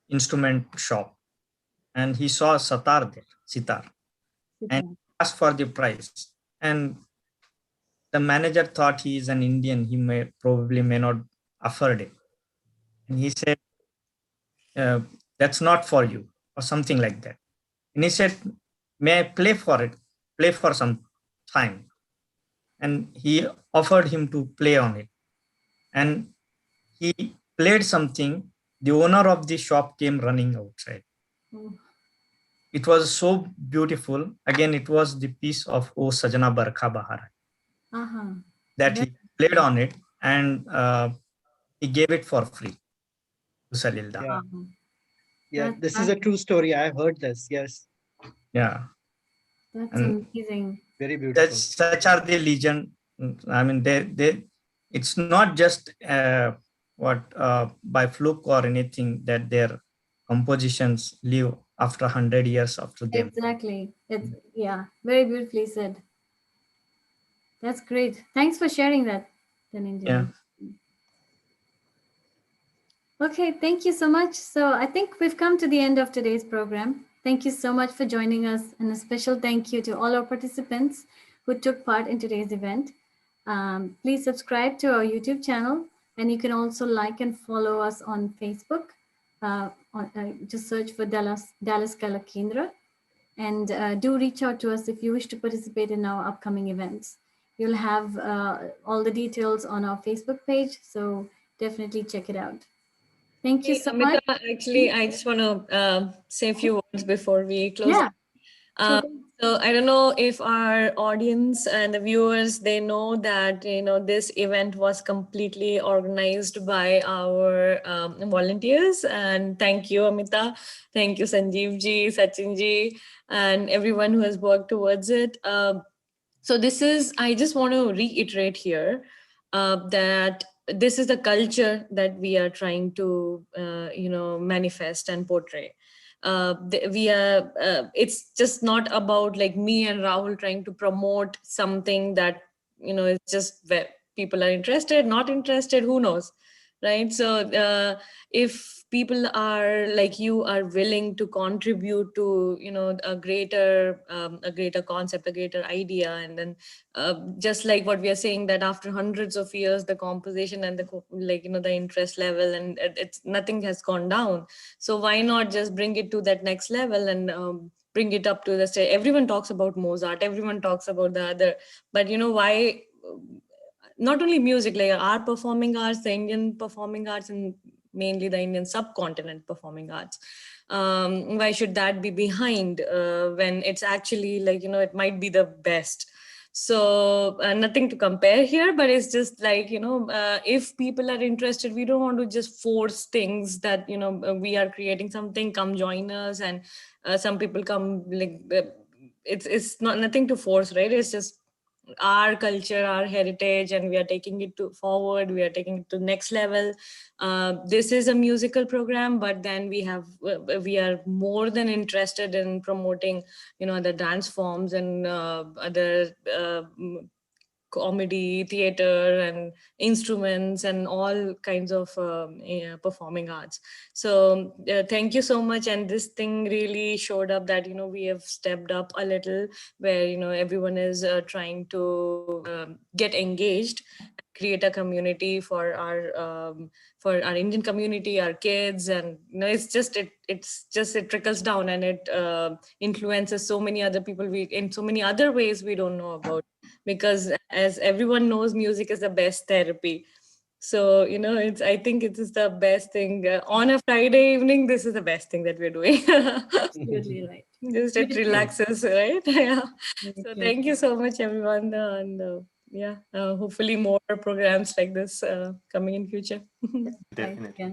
instrument shop, and he saw a sitar, and asked for the price. And the manager thought he is an Indian. He may not afford it. And he said, that's not for you, or something like that. And he said, may I play for it? Play for some time. And he offered him to play on it. And he played something. The owner of the shop came running outside. It was so beautiful. Again, it was the piece of O Sajana Barkha Bahar that he played on it, and he gave it for free to Salil Da. Yeah. Yeah, this is a true story. I heard this. Yes. Yeah. That's And amazing. Very beautiful. Such are the legend. I mean, it's not just by fluke or anything that their compositions live after 100 years after them. Exactly. It's very beautifully said. That's great. Thanks for sharing that, Dhananjay. Yeah. Okay, thank you so much. So I think we've come to the end of today's program. Thank you so much for joining us, and a special thank you to all our participants who took part in today's event. Please subscribe to our YouTube channel, and you can also like and follow us on Facebook. Just search for Dallas Kala Kendra, and do reach out to us if you wish to participate in our upcoming events. You'll have all the details on our Facebook page, so definitely check it out. Thank you so much. Actually, I just want to say a few words before we close. Yeah. So I don't know if our audience and the viewers, they know that, this event was completely organized by our volunteers. And thank you, Amita. Thank you, Sanjeev ji, Sachin ji, and everyone who has worked towards it. So I just want to reiterate here that this is the culture that we are trying to, manifest and portray. we are it's just not about like me and Rahul trying to promote something that, you know, it's just where people are interested, not interested, who knows, right? So if people are like you are willing to contribute to, you know, a greater concept, a greater idea, and then just like what we are saying, that after hundreds of years the composition and the like, you know, the interest level and it's nothing has gone down. So why not just bring it to that next level and bring it up to the stage? Everyone talks about Mozart, everyone talks about the other, but you know, why not only music, like our performing arts, the Indian performing arts, and mainly the Indian subcontinent performing arts, why should that be behind when it's actually like, you know, it might be the best? So nothing to compare here, but it's just like, you know, if people are interested, we don't want to just force things that, you know, we are creating something, come join us, and some people come like it's not nothing to force, right? It's just our culture, our heritage, and we are taking it to forward, we are taking it to next level. This is a musical program, but then we are more than interested in promoting, you know, the dance forms and other comedy, theater, and instruments, and all kinds of performing arts. So thank you so much. And this thing really showed up that, you know, we have stepped up a little, where, you know, everyone is trying to get engaged, create a community for our Indian community, our kids, and you know, it trickles down, and it influences so many other people we in so many other ways we don't know about, because as everyone knows, music is the best therapy. So, you know, I think it is the best thing on a Friday evening. This is the best thing that we're doing. Absolutely right. Just it relaxes, right? Yeah. So Okay. thank you so much, everyone, and yeah, hopefully more programs like this coming in future. Right. Yeah.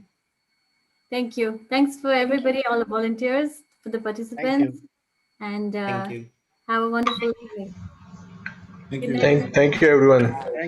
Thank you. Thanks for everybody, all the volunteers, for the participants, and have a wonderful evening. Thank Good you. night. Thank you, everyone.